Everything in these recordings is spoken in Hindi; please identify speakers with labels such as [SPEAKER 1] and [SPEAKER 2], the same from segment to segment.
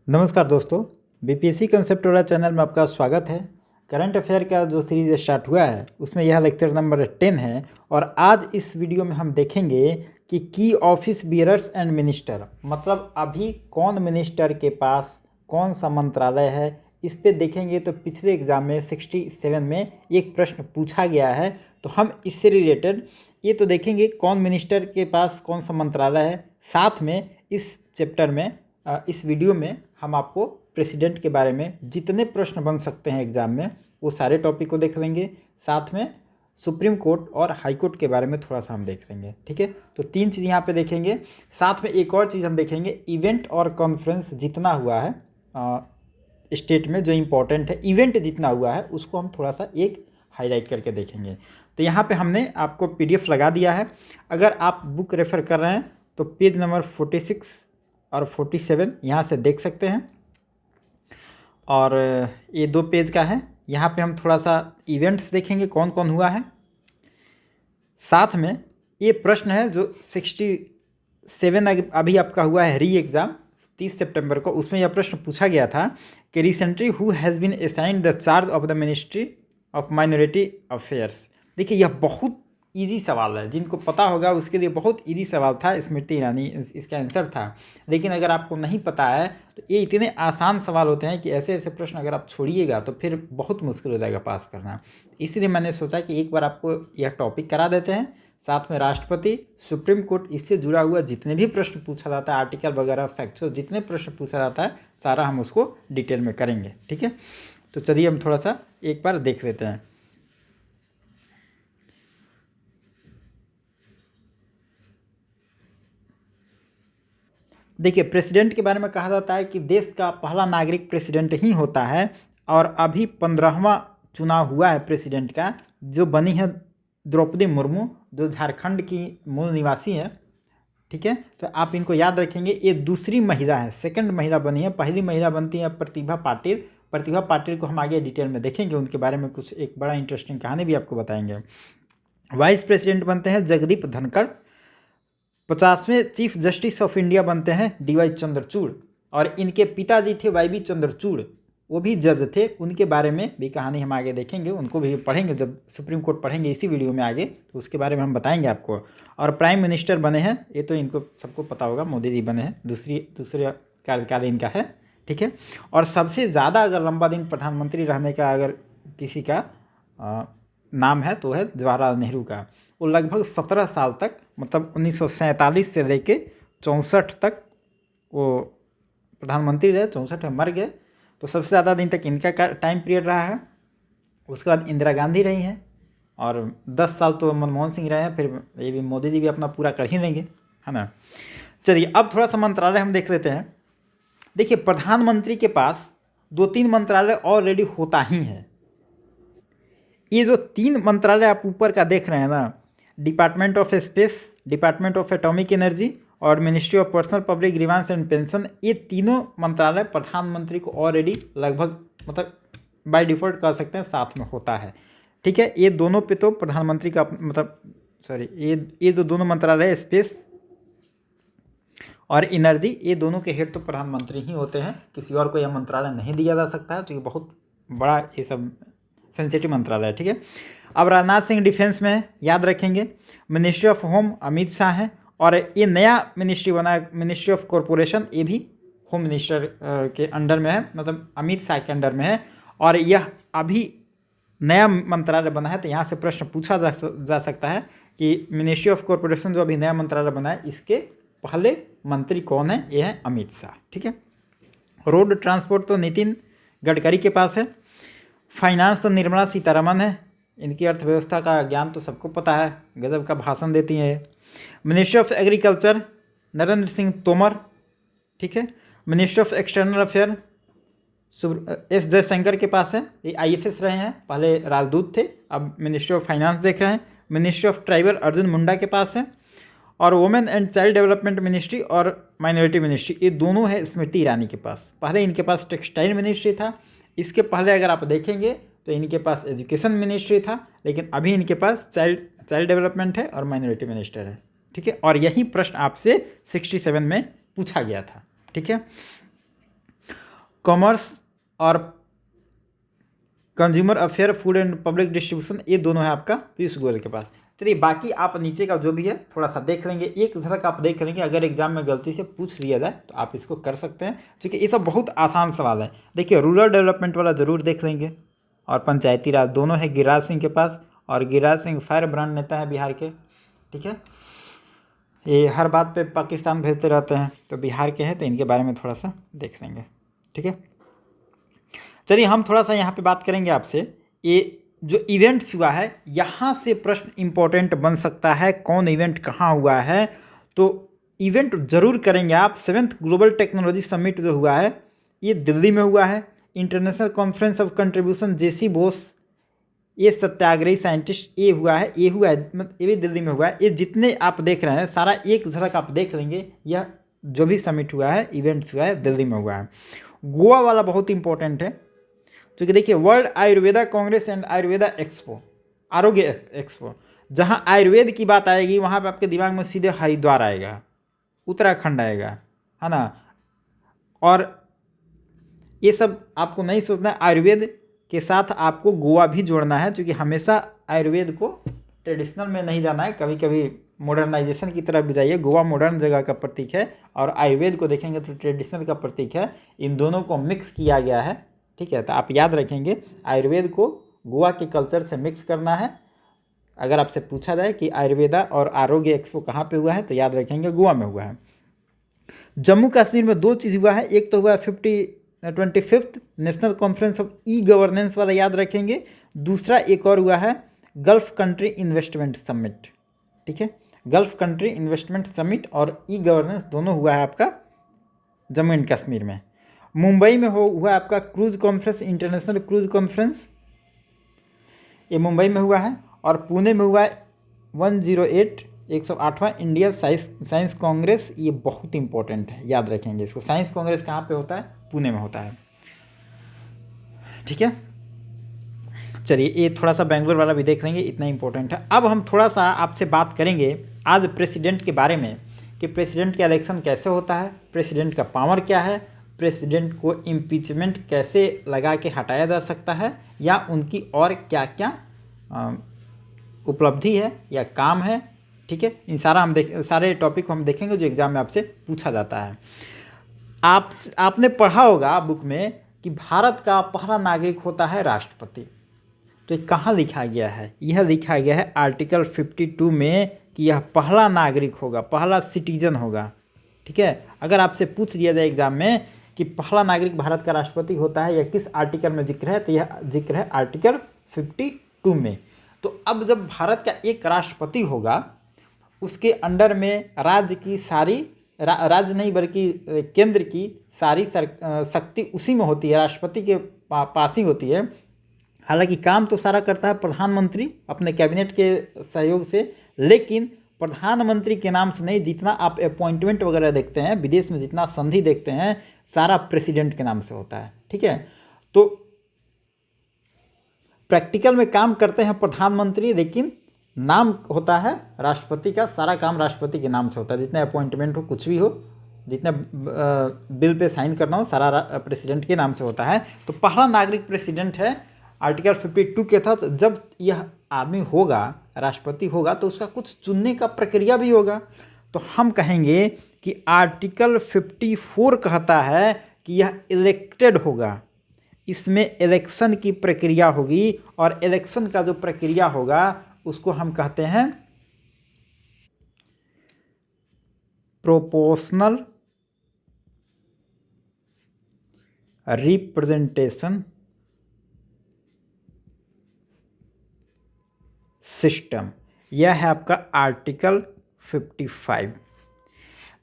[SPEAKER 1] नमस्कार दोस्तों, बीपीएससी कंसेप्ट वाला चैनल में आपका स्वागत है। करंट अफेयर का जो सीरीज़ स्टार्ट हुआ है उसमें यह लेक्चर नंबर 10 है और आज इस वीडियो में हम देखेंगे कि की ऑफिस बियरर्स एंड मिनिस्टर, मतलब अभी कौन मिनिस्टर के पास कौन सा मंत्रालय है, इस पे देखेंगे। तो पिछले एग्ज़ाम में 67 में एक प्रश्न पूछा गया है, तो हम इससे रिलेटेड ये तो देखेंगे कौन मिनिस्टर के पास कौन सा मंत्रालय है। साथ में इस चैप्टर में इस वीडियो में हम आपको प्रेसिडेंट के बारे में जितने प्रश्न बन सकते हैं एग्ज़ाम में वो सारे टॉपिक को देख लेंगे। साथ में सुप्रीम कोर्ट और हाई कोर्ट के बारे में थोड़ा सा हम देख लेंगे, ठीक है। तो 3 चीज़ यहाँ पे देखेंगे। साथ में एक और चीज़ हम देखेंगे, इवेंट और कॉन्फ्रेंस जितना हुआ है स्टेट में, जो इम्पोर्टेंट है इवेंट जितना हुआ है उसको हम थोड़ा सा एक हाईलाइट करके देखेंगे। तो यहाँ पे हमने आपको PDF लगा दिया है। अगर आप बुक रेफ़र कर रहे हैं तो पेज नंबर 46 और 47 यहाँ से देख सकते हैं, और ये 2 पेज का है। यहाँ पे हम थोड़ा सा इवेंट्स देखेंगे कौन कौन हुआ है। साथ में ये प्रश्न है जो 67 अभी आपका हुआ है री एग्ज़ाम 30 सितंबर को, उसमें यह प्रश्न पूछा गया था कि recently who has been assigned the charge of the ministry of minority affairs. देखिए यह बहुत इजी सवाल है, जिनको पता होगा उसके लिए बहुत इजी सवाल था। स्मृति ईरानी इसका आंसर था। लेकिन अगर आपको नहीं पता है तो ये इतने आसान सवाल होते हैं कि ऐसे ऐसे प्रश्न अगर आप छोड़िएगा तो फिर बहुत मुश्किल हो जाएगा पास करना। इसलिए मैंने सोचा कि एक बार आपको यह टॉपिक करा देते हैं। साथ में राष्ट्रपति, सुप्रीम कोर्ट, इससे जुड़ा हुआ जितने भी प्रश्न पूछा जाता है, आर्टिकल वगैरह फैक्ट्स, जितने प्रश्न पूछा जाता है सारा हम उसको डिटेल में करेंगे, ठीक है। तो चलिए हम थोड़ा सा एक बार देख लेते हैं। देखिए, प्रेसिडेंट के बारे में कहा जाता है कि देश का पहला नागरिक प्रेसिडेंट ही होता है, और अभी 15वां चुनाव हुआ है प्रेसिडेंट का, जो बनी है द्रौपदी मुर्मू, जो झारखंड की मूल निवासी है, ठीक है। तो आप इनको याद रखेंगे। ये दूसरी महिला है, सेकंड महिला बनी है। पहली महिला बनती है प्रतिभा पाटिल। प्रतिभा पाटिल को हम आगे डिटेल में देखेंगे, उनके बारे में कुछ एक बड़ा इंटरेस्टिंग कहानी भी आपको बताएंगे। वाइस प्रेसिडेंट बनते हैं जगदीप धनखड़। 50वें चीफ जस्टिस ऑफ इंडिया बनते हैं DY चंद्रचूड़, और इनके पिताजी थे YB चंद्रचूड़, वो भी जज थे। उनके बारे में भी कहानी हम आगे देखेंगे, उनको भी पढ़ेंगे जब सुप्रीम कोर्ट पढ़ेंगे इसी वीडियो में आगे, तो उसके बारे में हम बताएंगे आपको। और प्राइम मिनिस्टर बने हैं, ये तो इनको सबको पता होगा, मोदी जी बने हैं, दूसरे कार्यकाल इनका है, ठीक है। और सबसे ज़्यादा अगर लंबा दिन प्रधानमंत्री रहने का अगर किसी का नाम है तो है जवाहरलाल नेहरू का। वो लगभग 17 साल तक, मतलब 1947 से लेके 64 तक वो प्रधानमंत्री रहे। 64 में मर गए, तो सबसे ज़्यादा दिन तक इनका टाइम पीरियड रहा है। उसके बाद इंदिरा गांधी रही हैं, और 10 साल तो मनमोहन सिंह रहे हैं। फिर ये भी मोदी जी भी अपना पूरा कर ही लेंगे, है ना। चलिए अब थोड़ा सा मंत्रालय हम देख लेते हैं। देखिए, प्रधानमंत्री के पास 2-3 मंत्रालय ऑलरेडी होता ही है। ये जो 3 मंत्रालय आप ऊपर का देख रहे हैं ना, department of space, department of atomic energy और ministry of personnel public grievances and pension, ये तीनों मंत्रालय प्रधानमंत्री को ऑलरेडी लगभग, मतलब बाय डिफ़ॉल्ट कह सकते हैं, साथ में होता है, ठीक है। ये दोनों पे तो प्रधानमंत्री का मतलब ये जो दोनों मंत्रालय स्पेस और एनर्जी, ये दोनों के हेड तो प्रधानमंत्री ही होते हैं। किसी और को यह मंत्रालय नहीं दिया जा सकता है, तो ये बहुत बड़ा ये सब सेंसिटिव मंत्रालय है, ठीक है। अब राजनाथ सिंह डिफेंस में, याद रखेंगे। Ministry of home Amit Shah है, और ये नया मिनिस्ट्री बना है मिनिस्ट्री ऑफ कॉरपोरेशन, ये भी होम मिनिस्टर के अंडर में है, मतलब अमित शाह के अंडर में है। और यह अभी नया मंत्रालय बना है, तो यहाँ से प्रश्न पूछा जा सकता है कि मिनिस्ट्री ऑफ कॉरपोरेशन जो अभी नया मंत्रालय बना है, इसके पहले मंत्री कौन है? ये है अमित शाह, ठीक है। रोड ट्रांसपोर्ट तो नितिन गडकरी के पास है। फाइनेंस तो निर्मला सीतारमन है, इनकी अर्थव्यवस्था का ज्ञान तो सबको पता है, गजब का भाषण देती हैं। Ministry of agriculture Narendra Singh Tomar, ठीक है। Ministry of external affair S Jaishankar के पास है, ये IFS रहे हैं, पहले राजदूत थे, अब मिनिस्ट्री ऑफ फाइनेंस देख रहे हैं। Ministry of tribal Arjun Munda के पास है, और women and child development ministry और माइनॉरिटी मिनिस्ट्री, ये दोनों है स्मृति ईरानी के पास। पहले इनके पास टेक्सटाइल मिनिस्ट्री था, इसके पहले अगर आप देखेंगे तो इनके पास एजुकेशन मिनिस्ट्री था, लेकिन अभी इनके पास चाइल्ड डेवलपमेंट है और माइनॉरिटी मिनिस्टर है, ठीक है। और यही प्रश्न आपसे 67 में पूछा गया था, ठीक है। कॉमर्स और consumer affair, food and public distribution, ये दोनों है आपका पीयूष गोयल के पास। चलिए बाकी आप नीचे का जो भी है थोड़ा सा देख लेंगे, एक झलक आप देख लेंगे, अगर एग्जाम में गलती से पूछ लिया जाए तो आप इसको कर सकते हैं, क्योंकि ये सब बहुत आसान सवाल है। देखिए रूरल डेवलपमेंट वाला जरूर देख लेंगे, और पंचायती राज दोनों है गिरिराज सिंह के पास, और गिरिराज सिंह फायर ब्रांड नेता है बिहार के, ठीक है। ये हर बात पे पाकिस्तान भेजते रहते हैं, तो बिहार के हैं, तो इनके बारे में थोड़ा सा देख लेंगे, ठीक है। चलिए हम थोड़ा सा यहाँ पे बात करेंगे आपसे, ये जो इवेंट्स हुआ है यहाँ से प्रश्न इंपॉर्टेंट बन सकता है, कौन इवेंट कहाँ हुआ है, तो इवेंट जरूर करेंगे आप। 7th ग्लोबल टेक्नोलॉजी समिट जो हुआ है ये दिल्ली में हुआ है। इंटरनेशनल कॉन्फ्रेंस ऑफ कंट्रीब्यूशन जेसी बोस, ये सत्याग्रही साइंटिस्ट, ये हुआ है, ये हुआ है, मतलब ये भी दिल्ली में हुआ है। ये जितने आप देख रहे हैं सारा एक झलक आप देख लेंगे, यह जो भी समिट हुआ है, इवेंट्स हुआ है, दिल्ली में हुआ है। गोवा वाला बहुत इंपॉर्टेंट है, क्योंकि देखिए world Ayurveda Congress and Ayurveda expo, आरोग्य एक्सपो, जहाँ आयुर्वेद की बात आएगी वहाँ पे आपके दिमाग में सीधे हरिद्वार आएगा, उत्तराखंड आएगा, है ना। और ये सब आपको नहीं सोचना है, आयुर्वेद के साथ आपको गोवा भी जोड़ना है, क्योंकि हमेशा आयुर्वेद को ट्रेडिशनल में नहीं जाना है, कभी कभी मॉडर्नाइजेशन की तरफ भी जाइए। गोवा मॉडर्न जगह का प्रतीक है, और आयुर्वेद को देखेंगे तो ट्रेडिशनल का प्रतीक है, इन दोनों को मिक्स किया गया है, ठीक है। तो आप याद रखेंगे आयुर्वेद को गोवा के कल्चर से मिक्स करना है। अगर आपसे पूछा जाए कि आयुर्वेदा और आरोग्य एक्सपो कहाँ पे हुआ है, तो याद रखेंगे गोवा में हुआ है। जम्मू कश्मीर में दो चीज़ हुआ है, एक तो हुआ 25th national conference of e governance वाला, याद रखेंगे। दूसरा एक और हुआ है गल्फ कंट्री इन्वेस्टमेंट समिट, ठीक है। गल्फ कंट्री इन्वेस्टमेंट समिट और ई गवर्नेंस दोनों हुआ है आपका जम्मू एंड कश्मीर में। मुंबई में हुआ आपका cruise conference, international cruise conference, ये मुंबई में हुआ है। और पुणे में हुआ है 108वां इंडिया साइंस कांग्रेस, ये बहुत इंपॉर्टेंट है, याद रखेंगे इसको। साइंस कांग्रेस कहाँ पे होता है? पुणे में होता है, ठीक है। चलिए ये थोड़ा सा बेंगलोर वाला भी देख लेंगे, इतना इंपॉर्टेंट है। अब हम थोड़ा सा आपसे बात करेंगे आज प्रेसिडेंट के बारे में, कि प्रेसिडेंट का इलेक्शन कैसे होता है, प्रेसिडेंट का पावर क्या है, प्रेसिडेंट को इम्पीचमेंट कैसे लगा के हटाया जा सकता है, या उनकी और क्या क्या उपलब्धि है या काम है, ठीक है। इन सारे टॉपिक को हम देखेंगे जो एग्जाम में आपसे पूछा जाता है। आपने पढ़ा होगा बुक में कि भारत का पहला नागरिक होता है राष्ट्रपति, तो ये कहाँ लिखा गया है? यह लिखा गया है आर्टिकल 52 में कि यह पहला नागरिक होगा, पहला सिटीजन होगा, ठीक है। अगर आपसे पूछ लिया जाए एग्जाम में कि पहला नागरिक भारत का राष्ट्रपति होता है या किस आर्टिकल में जिक्र है, तो यह जिक्र है आर्टिकल 52 में। तो अब जब भारत का एक राष्ट्रपति होगा, उसके अंडर में राज्य की सारी राज्य नहीं बल्कि केंद्र की सारी शक्ति उसी में होती है, राष्ट्रपति के पास ही होती है। हालांकि काम तो सारा करता है प्रधानमंत्री अपने कैबिनेट के सहयोग से, लेकिन प्रधानमंत्री के नाम से नहीं, जितना आप अपॉइंटमेंट वगैरह देखते हैं विदेश में, जितना संधि देखते हैं, सारा प्रेसिडेंट के नाम से होता है, ठीक है। तो प्रैक्टिकल में काम करते हैं प्रधानमंत्री, लेकिन नाम होता है राष्ट्रपति का, सारा काम राष्ट्रपति के नाम से होता है। जितने अपॉइंटमेंट हो, कुछ भी हो, जितने बिल पे साइन करना हो, सारा प्रेसिडेंट के नाम से होता है। तो पहला नागरिक प्रेसिडेंट है आर्टिकल 52 के तहत। जब यह आदमी होगा, राष्ट्रपति होगा, तो उसका कुछ चुनने का प्रक्रिया भी होगा। तो हम कहेंगे कि आर्टिकल 54 कहता है कि यह इलेक्टेड होगा, इसमें इलेक्शन की प्रक्रिया होगी, और इलेक्शन का जो प्रक्रिया होगा उसको हम कहते हैं प्रोपोर्शनल रिप्रेजेंटेशन सिस्टम। यह है आपका आर्टिकल 55।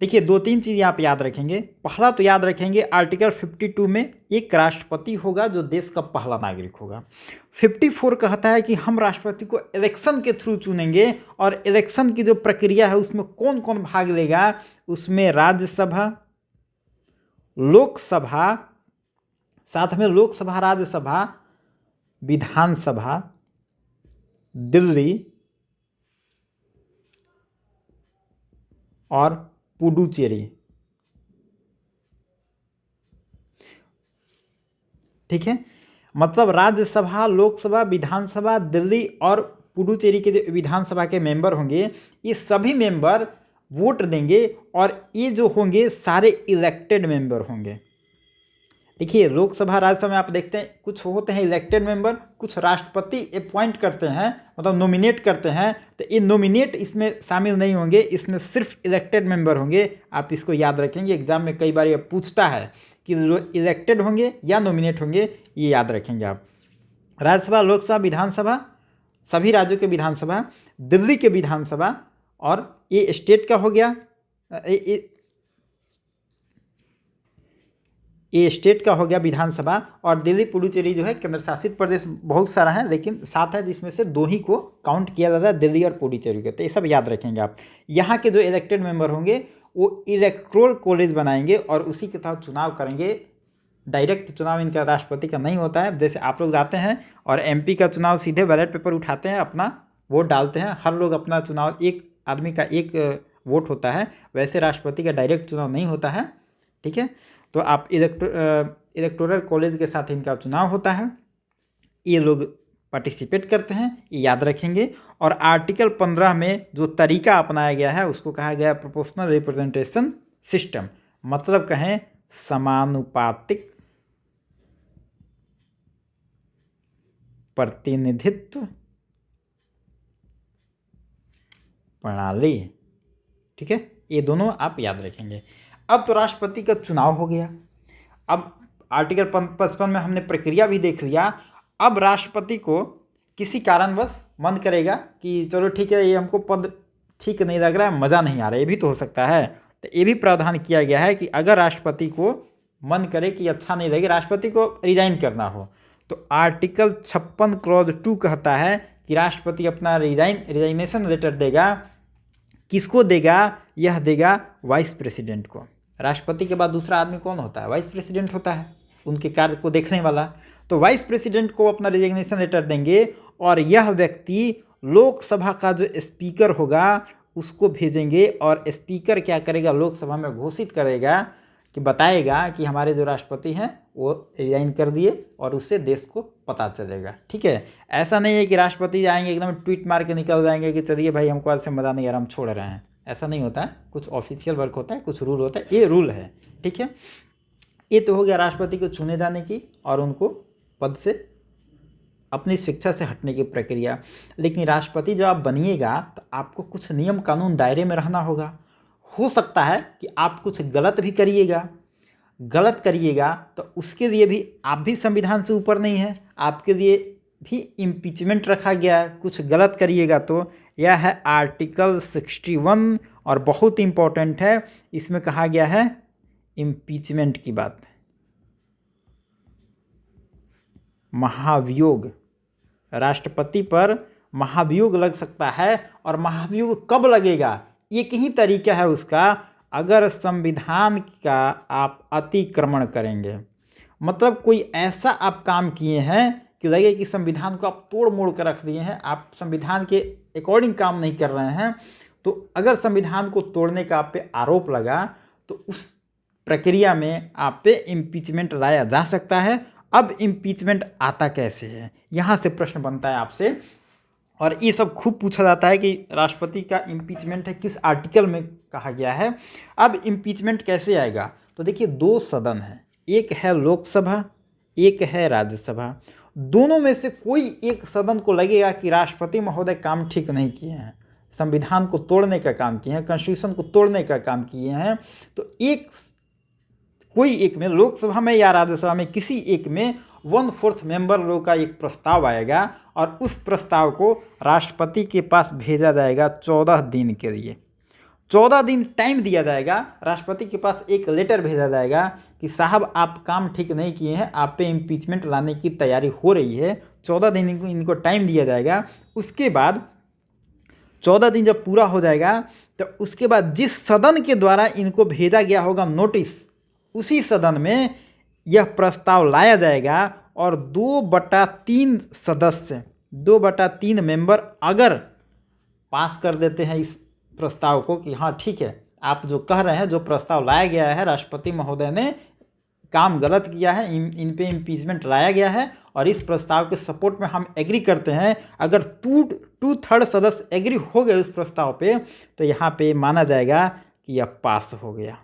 [SPEAKER 1] देखिए 2-3 चीज़ें आप याद रखेंगे। पहला तो याद रखेंगे आर्टिकल 52 में एक राष्ट्रपति होगा जो देश का पहला नागरिक होगा। 54 कहता है कि हम राष्ट्रपति को इलेक्शन के थ्रू चुनेंगे, और इलेक्शन की जो प्रक्रिया है उसमें कौन कौन भाग लेगा, उसमें राज्यसभा, लोकसभा, साथ में लोकसभा, राज्यसभा, विधानसभा, दिल्ली और पुडुचेरी, ठीक है। मतलब राज्यसभा, लोकसभा, विधानसभा, दिल्ली और पुडुचेरी के जो विधानसभा के मेंबर होंगे, ये सभी मेंबर वोट देंगे और ये जो होंगे सारे इलेक्टेड मेंबर होंगे। देखिए, लोकसभा राज्यसभा में आप देखते हैं कुछ होते हैं इलेक्टेड मेंबर, कुछ राष्ट्रपति अपॉइंट करते हैं, मतलब नॉमिनेट करते हैं। तो ये नॉमिनेट इसमें शामिल नहीं होंगे, इसमें सिर्फ इलेक्टेड मेंबर होंगे। आप इसको याद रखेंगे, एग्जाम में कई बार ये पूछता है कि इलेक्टेड होंगे या नॉमिनेट होंगे, ये याद रखेंगे आप। राज्यसभा, लोकसभा, विधानसभा, सभी राज्यों के विधानसभा, दिल्ली के विधानसभा, और ये स्टेट का हो गया, ये स्टेट का हो गया विधानसभा, और दिल्ली पुडुचेरी जो है केंद्र शासित प्रदेश बहुत सारा है, लेकिन 7 है जिसमें से 2 ही को काउंट किया जाता है, दिल्ली और पुडुचेरी के। तो ये सब याद रखेंगे आप। यहाँ के जो इलेक्टेड मेंबर होंगे वो इलेक्टोरल कॉलेज बनाएंगे और उसी के तहत चुनाव करेंगे। डायरेक्ट चुनाव इनका राष्ट्रपति का नहीं होता है। जैसे आप लोग जाते हैं और MP का चुनाव सीधे बैलेट पेपर उठाते हैं, अपना वोट डालते हैं, हर लोग अपना चुनाव, एक आदमी का एक वोट होता है, वैसे राष्ट्रपति का डायरेक्ट चुनाव नहीं होता है। ठीक है, तो आप इलेक्टोरल कॉलेज के साथ इनका चुनाव होता है, ये लोग पार्टिसिपेट करते हैं, ये याद रखेंगे। और आर्टिकल 15 में जो तरीका अपनाया गया है उसको कहा गया है प्रोपोर्शनल रिप्रेजेंटेशन सिस्टम, मतलब कहें समानुपातिक प्रतिनिधित्व प्रणाली। ठीक है, ये दोनों आप याद रखेंगे। अब तो राष्ट्रपति का चुनाव हो गया। अब आर्टिकल 55 में हमने प्रक्रिया भी देख लिया। अब राष्ट्रपति को किसी कारणवश मन करेगा कि चलो ठीक है, ये हमको पद ठीक नहीं लग रहा है, मज़ा नहीं आ रहा है, ये भी तो हो सकता है। तो ये भी प्रावधान किया गया है कि अगर राष्ट्रपति को मन करे कि अच्छा नहीं लगे, राष्ट्रपति को रिजाइन करना हो, तो आर्टिकल 56 क्लॉज 2 कहता है कि राष्ट्रपति अपना रिजाइनेशन लेटर देगा। किसको देगा? यह देगा वाइस प्रेसिडेंट को। राष्ट्रपति के बाद दूसरा आदमी कौन होता है? वाइस प्रेसिडेंट होता है, उनके कार्य को देखने वाला। तो वाइस प्रेसिडेंट को अपना रिजिग्नेशन लेटर देंगे और यह व्यक्ति लोकसभा का जो स्पीकर होगा उसको भेजेंगे, और स्पीकर क्या करेगा? लोकसभा में घोषित करेगा कि बताएगा कि हमारे जो राष्ट्रपति हैं वो रिजाइन कर दिए, और उससे देश को पता चलेगा। ठीक है, ऐसा नहीं है कि राष्ट्रपति जाएंगे एकदम ट्वीट मार के निकल जाएंगे कि चलिए भाई हमको आज से मज़ा नहीं आ रहा, हम छोड़ रहे हैं। ऐसा नहीं होता है, कुछ ऑफिशियल वर्क होता है, कुछ रूल होता है, ये रूल है। ठीक है, ये तो हो गया राष्ट्रपति को चुने जाने की और उनको पद से अपनी शिक्षा से हटने की प्रक्रिया। लेकिन राष्ट्रपति जब आप बनिएगा तो आपको कुछ नियम कानून दायरे में रहना होगा। हो सकता है कि आप कुछ गलत भी करिएगा, गलत करिएगा तो उसके लिए भी आप भी संविधान से ऊपर नहीं है, आपके लिए भी इम्पीचमेंट रखा गया है। कुछ गलत करिएगा तो यह है आर्टिकल 61, और बहुत इम्पोर्टेंट है, इसमें कहा गया है इम्पीचमेंट की बात। महाभियोग, राष्ट्रपति पर महाभियोग लग सकता है, और महाभियोग कब लगेगा? एक ही तरीका है उसका, अगर संविधान का आप अतिक्रमण करेंगे। मतलब कोई ऐसा आप काम किए हैं कि लगे कि संविधान को आप तोड़ मोड़ कर रख दिए हैं, आप संविधान के अकॉर्डिंग काम नहीं कर रहे हैं, तो अगर संविधान को तोड़ने का आप पे आरोप लगा तो उस प्रक्रिया में आप पे इम्पीचमेंट लाया जा सकता है। अब इम्पीचमेंट आता कैसे है, यहाँ से प्रश्न बनता है आपसे, और ये सब खूब पूछा जाता है कि राष्ट्रपति का इम्पीचमेंट है किस आर्टिकल में कहा गया है। अब इम्पीचमेंट कैसे आएगा? तो देखिए, 2 सदन हैं, एक है लोकसभा, एक है राज्यसभा। दोनों में से कोई एक सदन को लगेगा कि राष्ट्रपति महोदय काम ठीक नहीं किए हैं, संविधान को तोड़ने का काम किए हैं, कॉन्स्टिट्यूशन को तोड़ने का काम किए हैं, तो कोई एक में, लोकसभा में या राज्यसभा में किसी एक में 1/4 मेंबर लोग का एक प्रस्ताव आएगा, और उस प्रस्ताव को राष्ट्रपति के पास भेजा जाएगा 14 दिन के लिए। 14 दिन टाइम दिया जाएगा, राष्ट्रपति के पास एक लेटर भेजा जाएगा कि साहब आप काम ठीक नहीं किए हैं, आप पे इम्पीचमेंट लाने की तैयारी हो रही है। 14 दिन इनको टाइम दिया जाएगा। उसके बाद 14 दिन जब पूरा हो जाएगा तो उसके बाद जिस सदन के द्वारा इनको भेजा गया होगा नोटिस, उसी सदन में यह प्रस्ताव लाया जाएगा, और 2/3 सदस्य, 2/3 मेंबर अगर पास कर देते हैं इस प्रस्ताव को कि हाँ ठीक है, आप जो कह रहे हैं, जो प्रस्ताव लाया गया है राष्ट्रपति महोदय ने काम गलत किया है, इन पे इम्पीचमेंट लाया गया है और इस प्रस्ताव के सपोर्ट में हम एग्री करते हैं। अगर 2/3 सदस्य एग्री हो गए उस प्रस्ताव पे तो यहाँ पे माना जाएगा कि यह पास हो गया।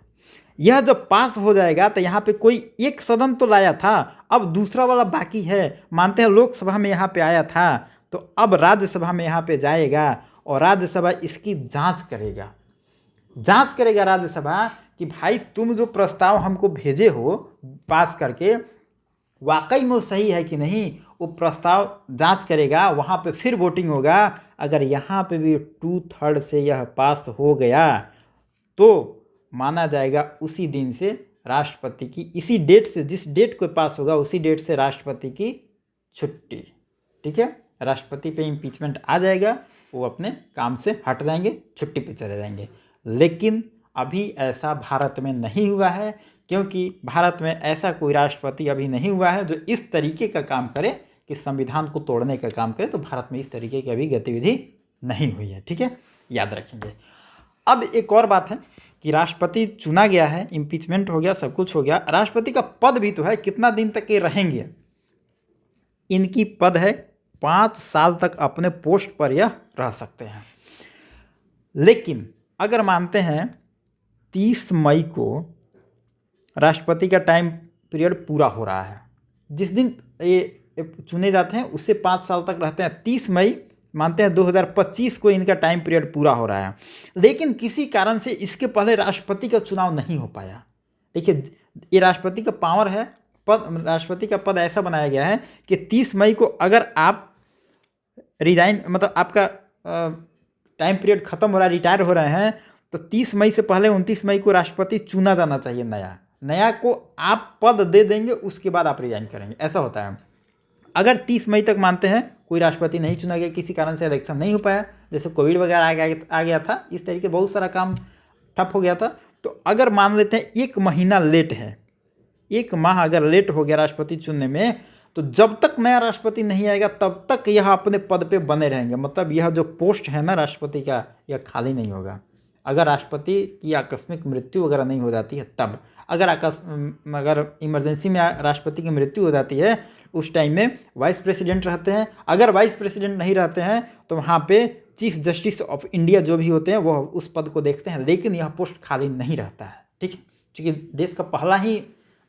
[SPEAKER 1] यह जब पास हो जाएगा तो यहाँ पे कोई एक सदन तो लाया था, अब दूसरा वाला बाकी है। मानते हैं लोकसभा में यहाँ पे आया था तो अब राज्यसभा में यहाँ पे जाएगा और राज्यसभा इसकी जांच करेगा राज्यसभा कि भाई तुम जो प्रस्ताव हमको भेजे हो पास करके वाकई में सही है कि नहीं। वो प्रस्ताव जांच करेगा, वहाँ पे फिर वोटिंग होगा। अगर यहाँ पे भी 2/3 से यह पास हो गया तो माना जाएगा उसी दिन से राष्ट्रपति की, इसी डेट से, जिस डेट को पास होगा उसी डेट से राष्ट्रपति की छुट्टी। ठीक है, राष्ट्रपति पे इम्पीचमेंट आ जाएगा, वो अपने काम से हट जाएंगे, छुट्टी पे चले जाएंगे। लेकिन अभी ऐसा भारत में नहीं हुआ है, क्योंकि भारत में ऐसा कोई राष्ट्रपति अभी नहीं हुआ है जो इस तरीके का काम करे कि संविधान को तोड़ने का काम करे। तो भारत में इस तरीके की अभी गतिविधि नहीं हुई है। ठीक है, याद रखेंगे। अब एक और बात है कि राष्ट्रपति चुना गया है, इम्पीचमेंट हो गया, सब कुछ हो गया, राष्ट्रपति का पद भी तो है, कितना दिन तक ये रहेंगे। इनकी पद है 5 साल तक अपने पोस्ट पर यह रह सकते हैं। लेकिन अगर मानते हैं 30 मई को राष्ट्रपति का टाइम पीरियड पूरा हो रहा है, जिस दिन ये चुने जाते हैं उससे 5 साल तक रहते हैं। 30 मई मानते हैं 2025 को इनका टाइम पीरियड पूरा हो रहा है, लेकिन किसी कारण से इसके पहले राष्ट्रपति का चुनाव नहीं हो पाया। देखिए, ये राष्ट्रपति का पावर है, पद, राष्ट्रपति का पद ऐसा बनाया गया है कि 30 मई को अगर आप रिजाइन, मतलब आपका टाइम पीरियड खत्म हो रहा है, रिटायर हो रहे हैं, तो 30 मई से पहले 29 मई को राष्ट्रपति चुना जाना चाहिए। नया को आप पद दे देंगे, उसके बाद आप रिजाइन करेंगे, ऐसा होता है। अगर 30 मई तक मानते हैं कोई राष्ट्रपति नहीं चुना गया, किसी कारण से इलेक्शन नहीं हो पाया, जैसे कोविड वगैरह आ गया था, इस तरीके बहुत सारा काम ठप हो गया था, तो अगर मान लेते हैं 1 महीना लेट है, 1 माह अगर लेट हो गया राष्ट्रपति चुनने में, तो जब तक नया राष्ट्रपति नहीं आएगा तब तक यह अपने पद पे बने रहेंगे। मतलब यह जो पोस्ट है ना राष्ट्रपति का, यह खाली नहीं होगा। अगर राष्ट्रपति की आकस्मिक मृत्यु वगैरह नहीं हो जाती है तब, अगर इमरजेंसी में राष्ट्रपति की मृत्यु हो जाती है, उस टाइम में वाइस प्रेसिडेंट रहते हैं। अगर वाइस प्रेसिडेंट नहीं रहते हैं तो वहाँ पे चीफ जस्टिस ऑफ इंडिया जो भी होते हैं वो उस पद को देखते हैं, लेकिन यह पोस्ट खाली नहीं रहता है। ठीक है, क्योंकि देश का पहला ही